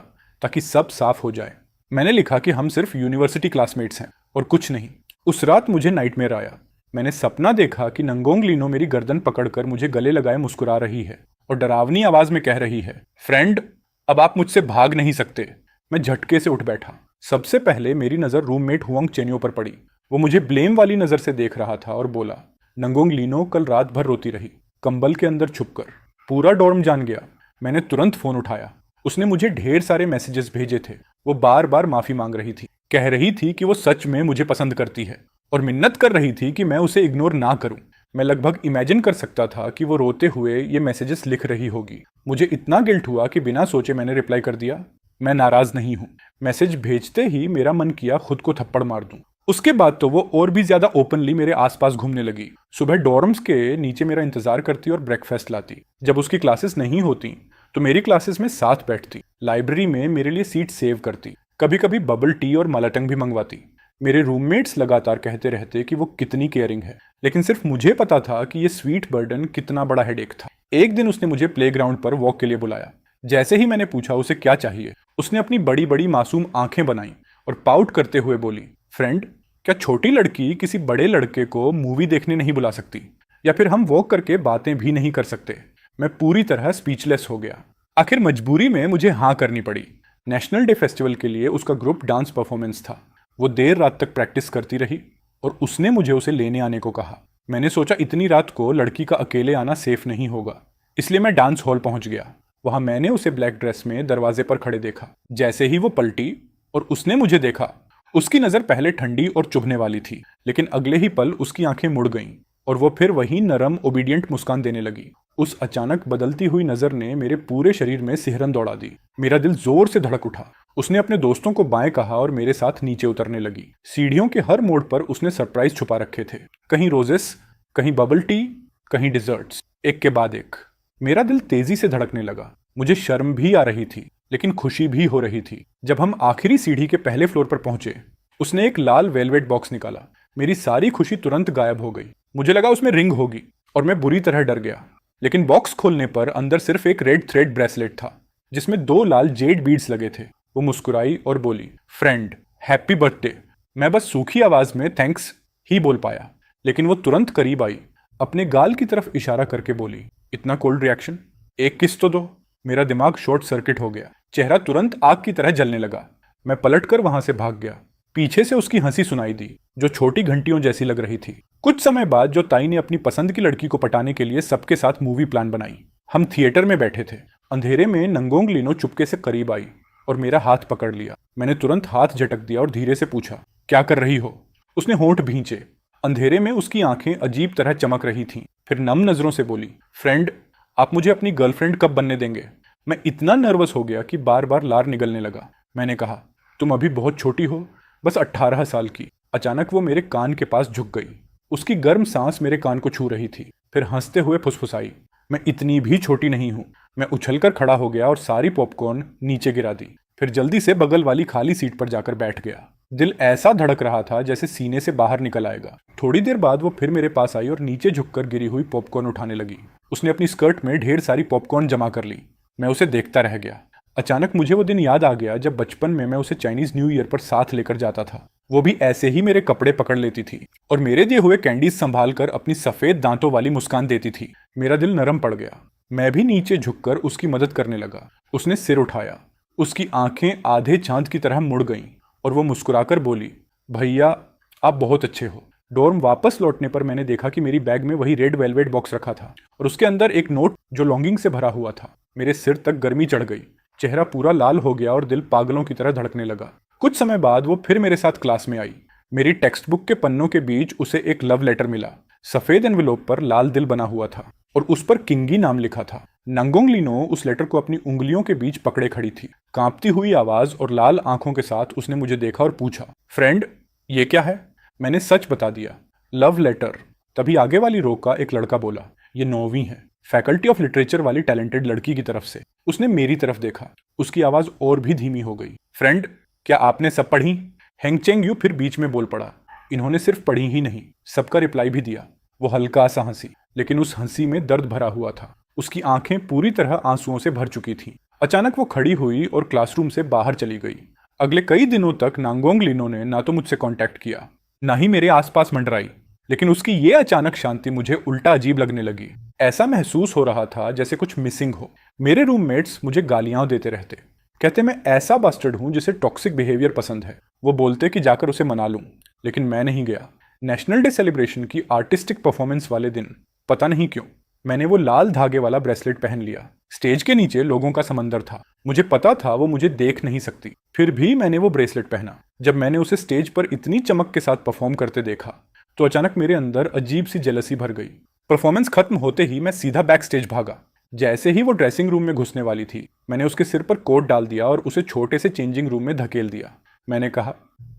ताकि सब साफ हो जाए। मैंने लिखा कि हम सिर्फ यूनिवर्सिटी क्लासमेट्स हैं और कुछ नहीं। उस रात मुझे नाइटमेयर आया। मैंने सपना देखा कि नंगोंग लीनो मेरी गर्दन पकड़कर मुझे गले लगाए मुस्कुरा रही है और डरावनी आवाज में कह रही है, फ्रेंड, अब आप मुझसे भाग नहीं सकते। मैं झटके से उठ बैठा। सबसे पहले मेरी नजर रूममेट हुआंग चेन्यो पर पड़ी। वो मुझे ब्लेम वाली नजर से देख रहा था और बोला, नंगोंग लीनो कल रात भर रोती रही, कंबल के अंदर छुपकर। पूरा डॉर्म जान गया। मैंने तुरंत फोन उठाया। उसने मुझे ढेर सारे मैसेजेस भेजे थे। वो बार बार माफी मांग रही थी, कह रही थी कि वो सच में मुझे पसंद करती है और मिन्नत कर रही थी कि मैं उसे इग्नोर ना करूं। मैं लगभग इमेजिन कर सकता था कि वो रोते हुए ये मैसेजेस लिख रही होगी। मुझे इतना गिल्ट हुआ कि बिना सोचे मैंने रिप्लाई कर दिया, मैं नाराज नहीं हूं। मैसेज भेजते ही मेरा मन किया खुद को थप्पड़ मार दूं। उसके बाद तो वो और भी ज्यादा ओपनली मेरे आसपास घूमने लगी। सुबह डॉर्म्स के नीचे मेरा इंतजार करती और ब्रेकफास्ट लाती। जब उसकी क्लासेस नहीं होती तो मेरी क्लासेस में साथ बैठती। लाइब्रेरी में मेरे लिए सीट सेव करती। कभी कभी बबल टी और मलाटंग भी मंगवाती। मेरे रूममेट्स लगातार कहते रहते कि वो कितनी केयरिंग है, लेकिन सिर्फ मुझे पता था कि ये स्वीट बर्डन कितना बड़ा हेडेक था। एक दिन उसने मुझे प्लेग्राउंड पर वॉक के लिए बुलाया। जैसे ही मैंने पूछा उसे क्या चाहिए, उसने अपनी बड़ी बड़ी मासूम आंखें बनाई और पाउट करते हुए बोली, फ्रेंड, क्या छोटी लड़की किसी बड़े लड़के को मूवी देखने नहीं बुला सकती, या फिर हम वॉक करके बातें भी नहीं कर सकते। मैं पूरी तरह स्पीचलेस हो गया। आखिर मजबूरी में मुझे हाँ करनी पड़ी। नेशनल डे फेस्टिवल के लिए उसका ग्रुप डांस परफॉर्मेंस था। वो देर रात तक प्रैक्टिस करती रही और उसने मुझे उसे लेने आने को कहा। मैंने सोचा इतनी रात को लड़की का अकेले आना सेफ नहीं होगा, इसलिए मैं डांस हॉल पहुंच गया। वहां मैंने उसे ब्लैक ड्रेस में दरवाजे पर खड़े देखा। जैसे ही वो पलटी और उसने मुझे देखा, उसकी नजर पहले ठंडी और चुभने वाली थी, लेकिन अगले ही पल उसकी आंखें मुड़ गईं और वो फिर वही नरम ओबीडियंट मुस्कान देने लगी। उस अचानक बदलती हुई नजर ने मेरे पूरे शरीर में सिहरन दौड़ा दी। मेरा दिल जोर से धड़क उठा। उसने अपने दोस्तों को बाएं कहा और मेरे साथ नीचे उतरने लगी। सीढ़ियों के हर मोड़ पर उसने सरप्राइज छुपा रखे थे, कहीं रोजेस, कहीं बबल टी, कहीं डिजर्ट्स, एक के बाद एक। मेरा दिल तेजी से धड़कने लगा। मुझे शर्म भी आ रही थी, लेकिन खुशी भी हो रही थी। जब हम आखिरी सीढ़ी के पहले फ्लोर पर पहुंचे, उसने एक लाल वेलवेट बॉक्स निकाला। मेरी सारी खुशी तुरंत गायब हो गई। मुझे लगा उसमें रिंग होगी और मैं बुरी तरह डर गया। लेकिन बॉक्स खोलने पर अंदर सिर्फ एक रेड थ्रेड ब्रेसलेट था जिसमें 2 लाल जेड बीड्स लगे थे। वो मुस्कुराई और बोली, फ्रेंड, हैप्पी बर्थडे। मैं बस सूखी आवाज में थैंक्स ही बोल पाया, लेकिन वो तुरंत करीब आई, अपने गाल की तरफ इशारा करके बोली, इतना कोल्ड रिएक्शन, एक किस तो दो। मेरा दिमाग शॉर्ट सर्किट हो गया। चेहरा तुरंत आग की तरह जलने लगा। मैं पलटकर वहां से भाग गया। पीछे से उसकी हंसी सुनाई दी, जो छोटी घंटियों जैसी लग रही थी। कुछ समय बाद जो ताई ने अपनी पसंद की लड़की को पटाने के लिए सबके साथ मूवी प्लान बनाई। हम थिएटर में बैठे थे। अंधेरे में नंगोंग लीनो चुपके से करीब आई और मेरा हाथ पकड़ लिया। मैंने तुरंत हाथ झटक दिया और धीरे से पूछा, क्या कर रही हो। उसने होंठ भींचे। अंधेरे में उसकी आंखें अजीब तरह चमक रही थीं। फिर नम नजरों से बोली, फ्रेंड, आप मुझे अपनी गर्लफ्रेंड कब बनने देंगे। मैं इतना नर्वस हो गया कि बार बार लार निकलने लगा। मैंने कहा, तुम अभी बहुत छोटी हो, बस 18 साल की। अचानक वो मेरे कान के पास झुक गई। उसकी गर्म सांस मेरे कान को छू रही थी। फिर हंसते हुए फुसफुसाई, मैं इतनी भी छोटी नहीं हूं। मैं उछलकर खड़ा हो गया और सारी पॉपकॉर्न नीचे गिरा दी। फिर जल्दी से बगल वाली खाली सीट पर जाकर बैठ गया। दिल ऐसा धड़क रहा था जैसे सीने से बाहर निकल आएगा। थोड़ी देर बाद वो फिर मेरे पास आई और नीचे झुककर गिरी हुई पॉपकॉर्न उठाने लगी। उसने अपनी स्कर्ट में ढेर सारी पॉपकॉर्न जमा कर ली। मैं उसे देखता रह गया। अचानक मुझे वो दिन याद आ गया जब बचपन में मैं उसे चाइनीज न्यू ईयर पर साथ लेकर जाता था। वो भी ऐसे ही मेरे कपड़े पकड़ लेती थी और मेरे दिए हुए कैंडीज संभाल कर अपनी सफेद दांतों वाली मुस्कान देती थी। मेरा दिल नरम पड़ गया। मैं भी नीचे झुककर उसकी मदद करने लगा। उसने सिर उठाया। उसकी आंखें आधे चांद की तरह मुड़ गईं और वो मुस्कुराकर बोली, भैया आप बहुत अच्छे हो। डॉर्म वापस लौटने पर मैंने देखा कि मेरी बैग में वही रेड वेलवेट बॉक्स रखा था और उसके अंदर एक नोट जो लॉन्गिंग से भरा हुआ था। मेरे सिर तक गर्मी चढ़ गई, चेहरा पूरा लाल हो गया और दिल पागलों की तरह धड़कने लगा। कुछ समय बाद वो फिर मेरे साथ क्लास में आई। मेरी टेक्स्ट बुक के पन्नों के बीच उसे एक लव लेटर मिला। सफेद एनवेलोप पर लाल दिल बना हुआ था और उस पर किंगी नाम लिखा था। नंगोंग लीनो उस लेटर को अपनी उंगलियों के बीच पकड़े खड़ी थी। कांपती हुई आवाज और लाल आंखों के साथ उसने मुझे देखा और पूछा, फ्रेंड ये क्या है? मैंने सच बता दिया, लव लेटर। तभी आगे वाली रो का एक लड़का बोला, ये नौवीं है, फैकल्टी ऑफ लिटरेचर वाली टैलेंटेड लड़की की तरफ से। उसने मेरी तरफ देखा, उसकी आवाज और भी धीमी हो गई। फ्रेंड क्या आपने सब पढ़ी? हेंगचेंग यू फिर बीच में बोल पड़ा, इन्होंने सिर्फ पढ़ी ही नहीं, सबका रिप्लाई भी दिया। वो हल्का सा हंसी, लेकिन उस हंसी में दर्द भरा हुआ था। उसकी आंखें पूरी तरह आंसुओं से भर चुकी थीं। अचानक वो खड़ी हुई और क्लासरूम से बाहर चली गई। अगले कई दिनों तक नांगोंग लीनो ने ना तो मुझसे कांटेक्ट किया, ना ही मेरे आसपास मंडराई। लेकिन उसकी ये अचानक शांति मुझे उल्टा अजीब लगने लगी। ऐसा महसूस हो रहा था जैसे कुछ मिसिंग हो। मेरे रूममेट्स मुझे गालियां देते रहते, कहते मैं ऐसा बास्टर्ड हूं जिसे टॉक्सिक बिहेवियर पसंद है। वो बोलते कि जाकर उसे मना लूं, लेकिन मैं नहीं गया। नेशनल डे सेलिब्रेशन की आर्टिस्टिक परफॉर्मेंस वाले दिन पता नहीं क्यों मैंने वो लाल धागे वाला ब्रेसलेट पहन लिया। स्टेज के नीचे लोगों का समंदर था, मुझे पता था वो मुझे देख नहीं सकती, फिर भी मैंने वो ब्रेसलेट पहना। जब मैंने उसे स्टेज पर इतनी चमक के साथ परफॉर्म करते देखा तो अचानक मेरे अंदर अजीब सी जेलसी भर गई। परफॉर्मेंस खत्म होते ही मैं सीधा बैक स्टेज भागा। जैसे ही वो ड्रेसिंग रूम में घुसने वाली थी, मैंने उसके सिर पर कोट डाल दिया और उसे छोटे से चेंजिंग रूम में धकेल दिया। मैंने कहा,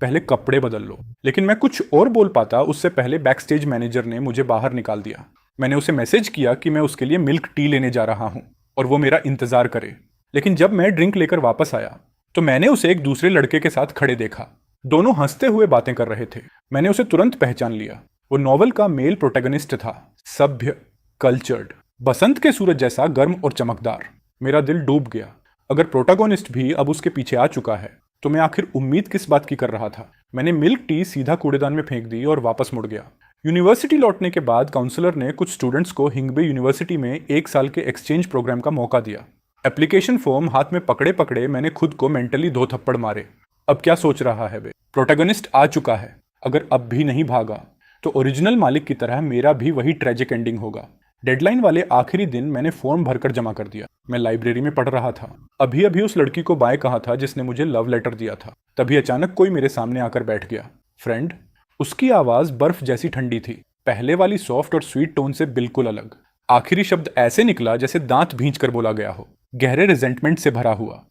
पहले कपड़े बदल लो। लेकिन मैं कुछ और बोल पाता उससे पहले बैक स्टेज मैनेजर ने मुझे बाहर निकाल दिया। मैंने उसे मैसेज किया कि मैं उसके लिए मिल्क टी लेने जा रहा हूं और वो मेरा इंतजार करे। लेकिन जब मैं ड्रिंक लेकर वापस आया तो मैंने उसे एक दूसरे लड़के के साथ खड़े देखा। दोनों हंसते हुए बातें कर रहे थे। मैंने उसे तुरंत पहचान लिया। वो नॉवल का मेल प्रोटैगनिस्ट था, सभ्य, कल्चर्ड, बसंत के सूरज जैसा गर्म और चमकदार। मेरा दिल डूब गया। अगर प्रोटैगनिस्ट भी अब उसके पीछे आ चुका है तो मैं आखिर उम्मीद किस बात की कर रहा था? मैंने मिल्क टी सीधा कूड़ेदान में फेंक दी और वापस मुड़ गया। यूनिवर्सिटी लौटने के बाद काउंसलर ने कुछ स्टूडेंट्स को हिंगबे यूनिवर्सिटी में 1 साल के एक्सचेंज प्रोग्राम का मौका दिया। एप्लीकेशन फॉर्म हाथ में पकड़े पकड़े मैंने खुद को मेंटली 2 थप्पड़ मारे। अब क्या सोच रहा है वे? प्रोटैगनिस्ट आ चुका है। अगर अब भी नहीं भागा तो ओरिजिनल मालिक की तरह मेरा भी वही ट्रेजिक एंडिंग होगा। डेडलाइन वाले आखिरी दिन मैंने फॉर्म भरकर जमा कर दिया। मैं लाइब्रेरी में पढ़ रहा था। अभी अभी उस लड़की को बाय कहा था जिसने मुझे लव लेटर दिया था। तभी अचानक कोई मेरे सामने आकर बैठ गया। फ्रेंड। उसकी आवाज बर्फ जैसी ठंडी थी, पहले वाली सॉफ्ट और स्वीट टोन से बिल्कुल अलग। आखिरी शब्द ऐसे निकला जैसे दांत भींच कर बोला गया हो, गहरे रिजेंटमेंट से भरा हुआ।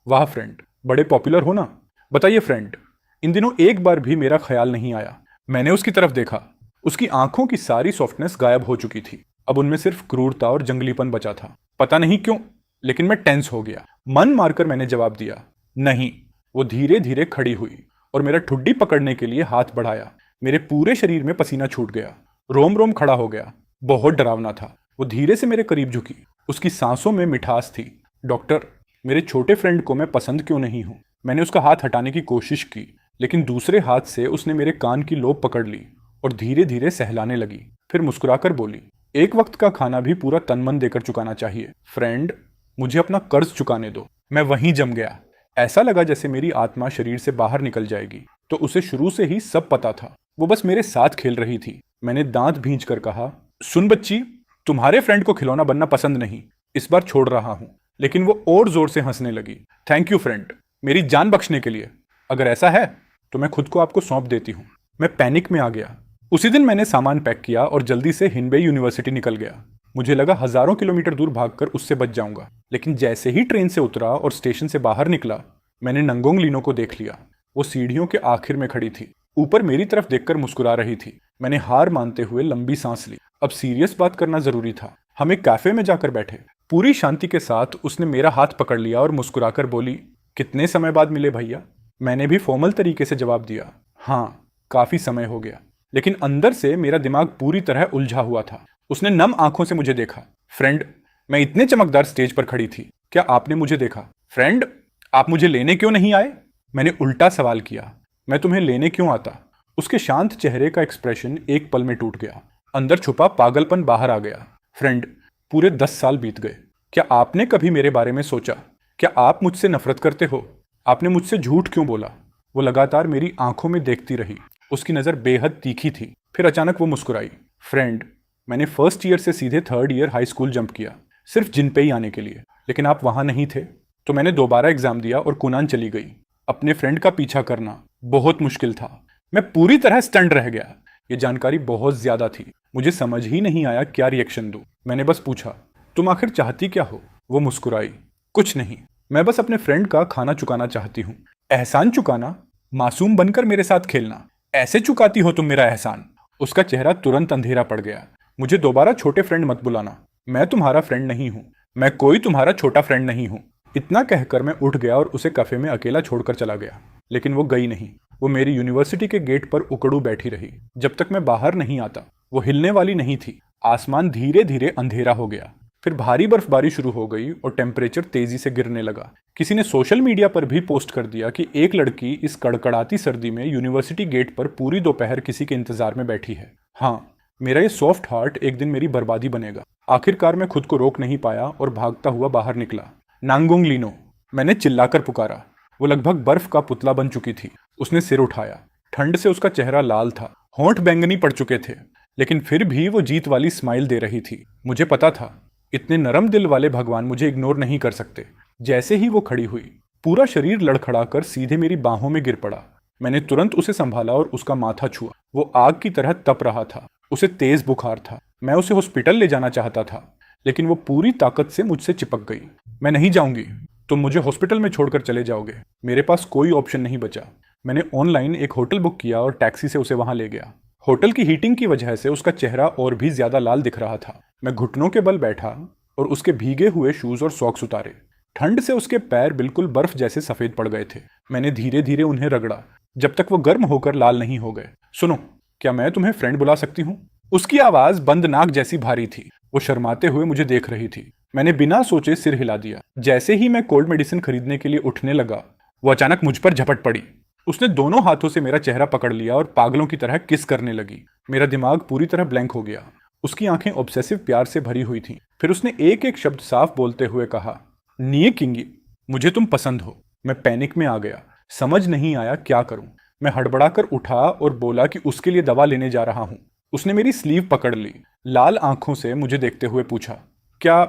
वाह फ्रेंड, बड़े पॉपुलर हो ना। बताइए फ्रेंड, इन दिनों एक बार भी मेरा ख्याल नहीं आया। मैंने उसकी तरफ देखा। उसकी आंखों की सारी सॉफ्टनेस गायब हो चुकी थी। अब उनमें सिर्फ क्रूरता और जंगलीपन बचा था। पता नहीं क्यों, लेकिन मैं टेंस हो गया। मन मारकर मैंने जवाब दिया, नहीं। वो धीरे धीरे खड़ी हुई और मेरा ठुड्डी पकड़ने के लिए हाथ बढ़ाया। मेरे पूरे शरीर में पसीना छूट गया, रोम रोम खड़ा हो गया। बहुत डरावना था। वो धीरे से मेरे करीब झुकी। उसकी सांसों में मिठास थी। डॉक्टर, मेरे छोटे फ्रेंड को मैं पसंद क्यों नहीं हूं? मैंने उसका हाथ हटाने की कोशिश की, लेकिन दूसरे हाथ से उसने मेरे कान की लोब पकड़ ली और धीरे धीरे सहलाने लगी। फिर मुस्कुराकर बोली, एक वक्त का खाना भी पूरा तन मन देकर चुकाना चाहिए। फ्रेंड, मुझे अपना कर्ज चुकाने दो। मैं वहीं जम गया। ऐसा लगा जैसे मेरी आत्मा शरीर से बाहर निकल जाएगी। तो उसे शुरू से ही सब पता था। वो बस मेरे साथ खेल रही थी। मैंने दांत भींच कर कहा, सुन बच्ची, तुम्हारे फ्रेंड को खिलौना बनना पसंद नहीं, इस बार छोड़ रहा हूं। लेकिन वो और जोर से हंसने लगी। थैंक यू फ्रेंड, मेरी जान बख्शने के लिए। अगर ऐसा है तो मैं खुद को आपको सौंप देती हूँ। मैं पैनिक में आ गया। उसी दिन मैंने सामान पैक किया और जल्दी से हिनबे यूनिवर्सिटी निकल गया। मुझे लगा हजारों किलोमीटर दूर भागकर उससे बच जाऊंगा। लेकिन जैसे ही ट्रेन से उतरा और स्टेशन से बाहर निकला, मैंने नंगोंग लीनो को देख लिया। वो सीढ़ियों के आखिर में खड़ी थी, ऊपर मेरी तरफ देखकर मुस्कुरा रही थी। मैंने हार मानते हुए लंबी सांस ली। अब सीरियस बात करना जरूरी था। हम एक कैफे में जाकर बैठे। पूरी शांति के साथ उसने मेरा हाथ पकड़ लिया और मुस्कुराकर बोली, कितने समय बाद मिले भैया? मैंने भी फॉर्मल तरीके से जवाब दिया, हाँ, काफी समय हो गया। लेकिन अंदर से मेरा दिमाग पूरी तरह उलझा हुआ था। उसने नम आंखों से मुझे देखा। फ्रेंड, मैं इतने चमकदार स्टेज पर खड़ी थी, क्या आपने मुझे देखा? फ्रेंड, आप मुझे लेने क्यों नहीं आए? मैंने उल्टा सवाल किया, मैं तुम्हें लेने क्यों आता? उसके शांत चेहरे का एक्सप्रेशन एक पल में टूट गया। अंदर छुपा पागलपन बाहर आ गया। फ्रेंड, पूरे 10 साल बीत गए। क्या आपने कभी मेरे बारे में सोचा क्या आप मुझसे नफरत करते हो? आपने मुझसे झूठ क्यों बोला? वो लगातार मेरी आंखों में देखती रही। उसकी नज़र बेहद तीखी थी। फिर अचानक वो मुस्कुराई। फ्रेंड, मैंने फर्स्ट ईयर से सीधे third year high school jump किया, सिर्फ जिनपे ही आने के लिए। लेकिन आप वहां नहीं थे, तो मैंने दोबारा एग्जाम दिया और कुनान चली गई। अपने फ्रेंड का पीछा करना बहुत मुश्किल था। मैं पूरी तरह स्टंड रह गया। ये जानकारी बहुत ज्यादा थी। मुझे समझ ही नहीं आया क्या रिएक्शन दूं। मैंने बस पूछा, तुम आखिर चाहती क्या हो? वो मुस्कुराई, कुछ नहीं, मैं बस अपने फ्रेंड का खाना चुकाना चाहती हूँ। एहसान चुकाना? मासूम बनकर मेरे साथ खेलना, ऐसे चुकाती हो तुम मेरा एहसान? उसका चेहरा तुरंत अंधेरा पड़ गया। मुझे दोबारा छोटे फ्रेंड मत बुलाना, मैं तुम्हारा फ्रेंड नहीं हूँ। मैं कोई तुम्हारा छोटा फ्रेंड नहीं हूँ। इतना कहकर मैं उठ गया और उसे कैफे में अकेला छोड़कर चला गया। लेकिन वो गई नहीं। वो मेरी यूनिवर्सिटी के गेट पर उकड़ू बैठी रही। जब तक मैं बाहर नहीं आता, वो हिलने वाली नहीं थी। आसमान धीरे धीरे अंधेरा हो गया। फिर भारी बर्फबारी शुरू हो गई और टेम्परेचर तेजी से गिरने लगा। किसी ने सोशल मीडिया पर भी पोस्ट कर दिया कि एक लड़की इस कड़कड़ाती सर्दी में यूनिवर्सिटी गेट पर पूरी दोपहर किसी के इंतजार में बैठी है। हाँ, मेरा ये सॉफ्ट हार्ट एक दिन मेरी बर्बादी बनेगा। आखिरकार मैं खुद को रोक नहीं पाया और भागता हुआ बाहर निकला। नांगोंग लीनो, मैंने चिल्लाकर पुकारा। वो लगभग बर्फ का पुतला बन चुकी थी। उसने सिर उठाया। ठंड से उसका चेहरा लाल था, होंठ बैंगनी पड़ चुके थे, लेकिन फिर भी वो जीत वाली स्माइल दे रही थी। मुझे पता था, इतने नरम दिल वाले भगवान मुझे इग्नोर नहीं कर सकते। जैसे ही वो खड़ी हुई, पूरा शरीर लड़खड़ाकर सीधे मेरी बाहों में गिर पड़ा। मैंने तुरंत उसे संभाला और उसका माथा छुआ। वो आग की तरह तप रहा था। उसे तेज बुखार था। मैं उसे हॉस्पिटल ले जाना चाहता था, लेकिन वो पूरी ताकत से मुझसे चिपक गई। मैं नहीं जाऊंगी, तुम मुझे हॉस्पिटल में छोड़कर चले जाओगे। मेरे पास कोई ऑप्शन नहीं बचा। मैंने ऑनलाइन एक होटल बुक किया और टैक्सी से उसे वहां ले गया। होटल की हीटिंग की वजह से उसका चेहरा और भी ज्यादा लाल दिख रहा था। मैं घुटनों के बल बैठा और उसके भीगे हुए शूज और सॉक्स उतारे। ठंड से उसके पैर बिल्कुल बर्फ जैसे सफेद पड़ गए थे। मैंने धीरे धीरे उन्हें रगड़ा, जब तक वो गर्म होकर लाल नहीं हो गए। सुनो, क्या मैं तुम्हें फ्रेंड बुला सकती हूँ? उसकी आवाज बंद नाक जैसी भारी थी। वो शर्माते हुए मुझे देख रही थी। मैंने बिना सोचे सिर हिला दिया। जैसे ही मैं कोल्ड मेडिसिन खरीदने के लिए उठने लगा, वो अचानक मुझ पर झपट पड़ी। उसने दोनों हाथों से मेरा चेहरा पकड़ लिया और पागलों की तरह किस करने लगी। मेरा दिमाग पूरी तरह ब्लैंक हो गया। उसकी आंखें ऑब्सेसिव प्यार से भरी हुई थीं। फिर उसने एक एक शब्द साफ बोलते हुए कहा, निये किंगी, मुझे तुम पसंद हो। मैं पैनिक में आ गया। समझ नहीं आया क्या करूं। मैं हड़बड़ाकर उठा और बोला कि उसके लिए दवा लेने जा रहा हूं। उसने मेरी स्लीव पकड़ ली। लाल आंखों से मुझे देखते हुए पूछा, क्या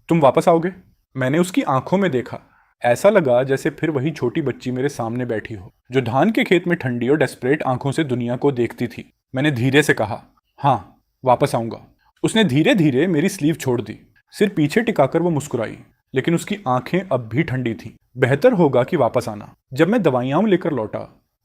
तुम वापस आओगे? मैंने उसकी आंखों में देखा। ऐसा लगा जैसे फिर वही छोटी बच्ची मेरे सामने बैठी हो, जो धान के खेत में ठंडी और डेस्परेट आंखों से दुनिया को देखती थी। मैंने धीरे से कहा, हाँ, वापस आऊंगा। उसने धीरे धीरे मेरी स्लीव छोड़ दी। सिर पीछे टिकाकर वो मुस्कुराई, लेकिन उसकी आंखें अब भी ठंडी थीं। बेहतर होगा कि वापस आना। जब मैं दवाइयां लेकर लौटा,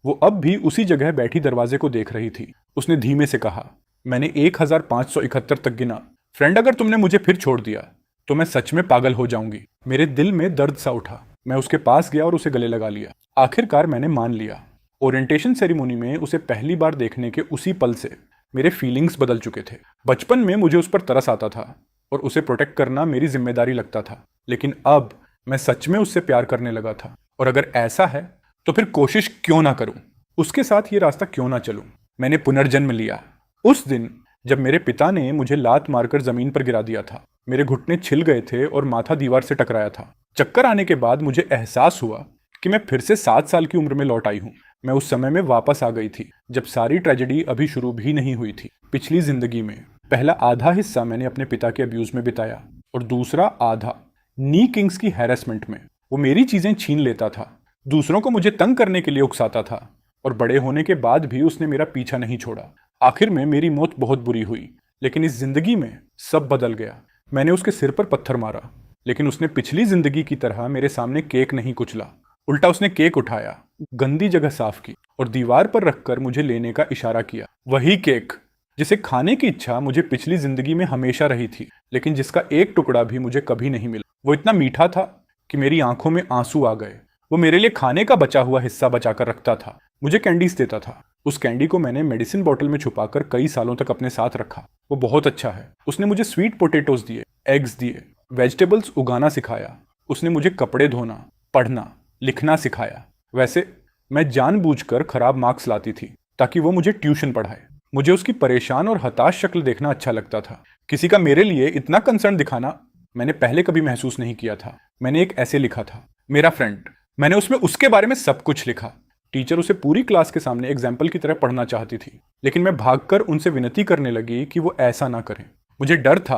वो अब भी उसी जगह बैठी दरवाजे को देख रही थी। उसने धीमे से कहा, मैंने 1571 तक गिना। फ्रेंड, अगर तुमने मुझे फिर छोड़ दिया तो मैं सच में पागल हो जाऊंगी। मेरे दिल में दर्द सा उठा। मैं उसके पास गया और उसे गले लगा लिया। आखिरकार मैंने मान लिया। ओरिएंटेशन सेरेमनी में उसे पहली बार देखने के उसी पल से मेरे फीलिंग्स बदल चुके थे। बचपन में मुझे उस पर तरस आता था और उसे प्रोटेक्ट करना मेरी जिम्मेदारी लगता था, लेकिन अब मैं सच में उससे प्यार करने लगा था। और अगर ऐसा है तो फिर कोशिश क्यों ना करूं, उसके साथ ये रास्ता क्यों ना चलूं। मैंने पुनर्जन्म लिया। उस दिन जब मेरे पिता ने मुझे लात मारकर जमीन पर गिरा दिया था, मेरे घुटने छिल गए थे और माथा दीवार से टकराया था। चक्कर आने के बाद मुझे एहसास हुआ कि मैं फिर से 7 साल की उम्र में लौट आई हूँ। मैं उस समय में वापस आ गई थी जब सारी ट्रेजेडी अभी शुरू भी नहीं हुई थी। पिछली जिंदगी में पहला आधा हिस्सा मैंने अपने पिता के अब्यूज में बिताया और दूसरा आधा नी किंग्स की हैरेसमेंट में। वो मेरी चीजें छीन लेता था, दूसरों को मुझे तंग करने के लिए उकसाता था, और बड़े होने के बाद भी उसने मेरा पीछा नहीं छोड़ा। आखिर में मेरी मौत बहुत बुरी हुई, लेकिन इस जिंदगी में सब बदल गया। मैंने उसके सिर पर पत्थर मारा, लेकिन उसने पिछली जिंदगी की तरह मेरे सामने केक नहीं कुचला। उल्टा उसने केक उठाया, गंदी जगह साफ की और दीवार पर रखकर मुझे लेने का इशारा किया। वही केक जिसे खाने की इच्छा मुझे पिछली जिंदगी में हमेशा रही थी, लेकिन जिसका एक टुकड़ा भी मुझे कभी नहीं मिला। वो इतना मीठा था कि मेरी आंखों में आंसू आ गए। वो मेरे लिए खाने का बचा हुआ हिस्सा बचाकर रखता था, मुझे कैंडीज देता था। उस कैंडी को मैंने मेडिसिन बॉटल में छुपाकर कई सालों तक अपने साथ रखा। वो बहुत अच्छा है। उसने मुझे स्वीट पोटैटोज दिए, एग्स दिए, वेजिटेबल्स उगाना सिखाया। उसने मुझे कपड़े धोना, पढ़ना, लिखना सिखाया। वैसे मैं जानबूझकर खराब मार्क्स लाती थी ताकि वो मुझे ट्यूशन पढ़ाए। मुझे उसकी परेशान और हताश शक्ल देखना अच्छा लगता था। किसी का मेरे लिए इतना कंसर्न दिखाना मैंने पहले कभी महसूस नहीं किया था। मैंने एक ऐसे लिखा था, मेरा फ्रेंड। मैंने उसमें उसके बारे में सब कुछ लिखा। टीचर उसे पूरी क्लास के सामने एग्जाम्पल की तरह पढ़ना चाहती थी, लेकिन मैं भागकर उनसे विनती करने लगी कि वो ऐसा ना करें। मुझे डर था,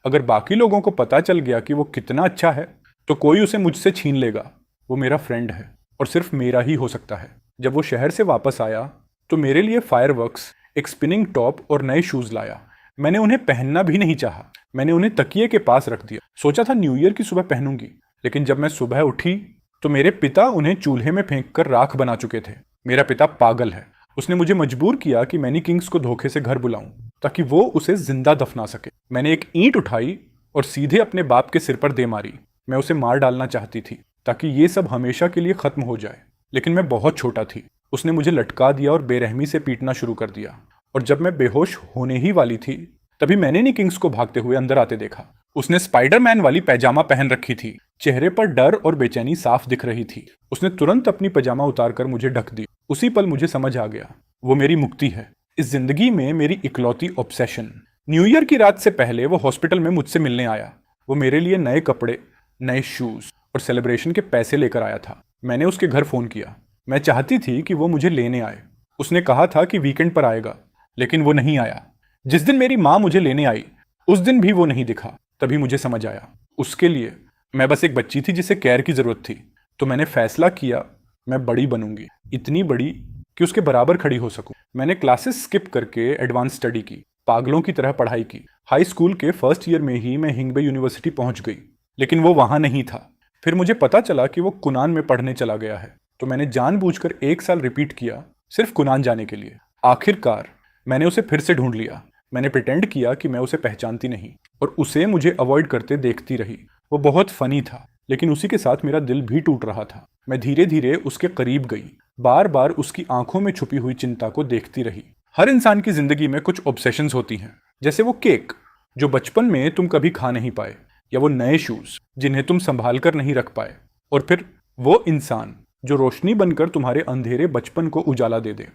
अगर बाकी लोगों को पता चल गया कि वो कितना अच्छा है तो कोई उसे मुझसे छीन लेगा। वो मेरा फ्रेंड है और सिर्फ मेरा ही हो सकता है। जब वो शहर से वापस आया तो मेरे लिए फायरवर्क्स, एक स्पिनिंग टॉप और नए शूज लाया। मैंने उन्हें पहनना भी नहीं चाहा। मैंने उन्हें तकिए के पास रख दिया। सोचा था न्यू ईयर की सुबह पहनूंगी, लेकिन जब मैं सुबह उठी तो मेरे पिता उन्हें चूल्हे में फेंक कर राख बना चुके थे। मेरा पिता पागल है। उसने मुझे मजबूर किया कि मैनी किंग्स को धोखे से घर बुलाऊं ताकि वो उसे जिंदा दफना सके। मैंने एक ईंट उठाई और सीधे अपने बाप के सिर पर दे मारी। मैं उसे मार डालना चाहती थी ताकि ये सब हमेशा के लिए खत्म हो जाए, लेकिन मैं बहुत छोटा थी। उसने मुझे लटका दिया और बेरहमी से पीटना शुरू कर दिया, और जब मैं बेहोश होने ही वाली थी तभी मैंने नी किंग्स को भागते हुए अंदर आते देखा। उसने स्पाइडरमैन वाली पैजामा पहन रखी थी। चेहरे पर डर और बेचैनी साफ दिख रही थी। उसने तुरंत अपनी पैजामा उतारकर मुझे ढक दी। उसी पल मुझे समझ आ गया, वो मेरी मुक्ति है, इस जिंदगी में मेरी इकलौती ऑब्सेशन। न्यू ईयर की रात से पहले वो हॉस्पिटल में मुझसे मिलने आया। वो मेरे लिए नए कपड़े, नए शूज और सेलिब्रेशन के पैसे लेकर आया था। मैंने उसके घर फोन किया। मैं चाहती थी कि वो मुझे लेने आए। उसने कहा था कि वीकेंड पर आएगा, लेकिन वो नहीं आया। जिस दिन मेरी माँ मुझे लेने आई उस दिन भी वो नहीं दिखा। तभी मुझे समझ आया, उसके लिए मैं बस एक बच्ची थी जिसे केयर की जरूरत थी। तो मैंने फैसला किया, मैं बड़ी बनूंगी, इतनी बड़ी कि उसके बराबर खड़ी हो सकूं। मैंने क्लासेस स्किप करके एडवांस स्टडी की, पागलों की तरह पढ़ाई की। हाई स्कूल के फर्स्ट ईयर में ही मैं हिंगबे यूनिवर्सिटी पहुंच गई, लेकिन वो वहां नहीं था। फिर मुझे पता चला कि वो कुनान में पढ़ने चला गया है, तो मैंने जानबूझकर 1 साल रिपीट किया सिर्फ कुनान जाने के लिए। आखिरकार मैंने उसे फिर से ढूंढ लिया। मैंने प्रिटेंड किया कि मैं उसे पहचानती नहीं और उसे मुझे अवॉइड करते देखती रही। वो बहुत फनी था, लेकिन उसी के साथ मेरा दिल भी टूट रहा था। मैं धीरे धीरे उसके करीब गई, बार बार उसकी आंखों में छुपी हुई चिंता को देखती रही। हर इंसान की जिंदगी में कुछ ऑब्सेशंस होती हैं, जैसे वो केक जो बचपन में तुम कभी खा नहीं पाए, या वो नए शूज जिन्हें तुम संभाल कर नहीं रख पाए, और फिर वो इंसान जो रोशनी बनकर तुम्हारे अंधेरे बचपन को उजाला दे दे।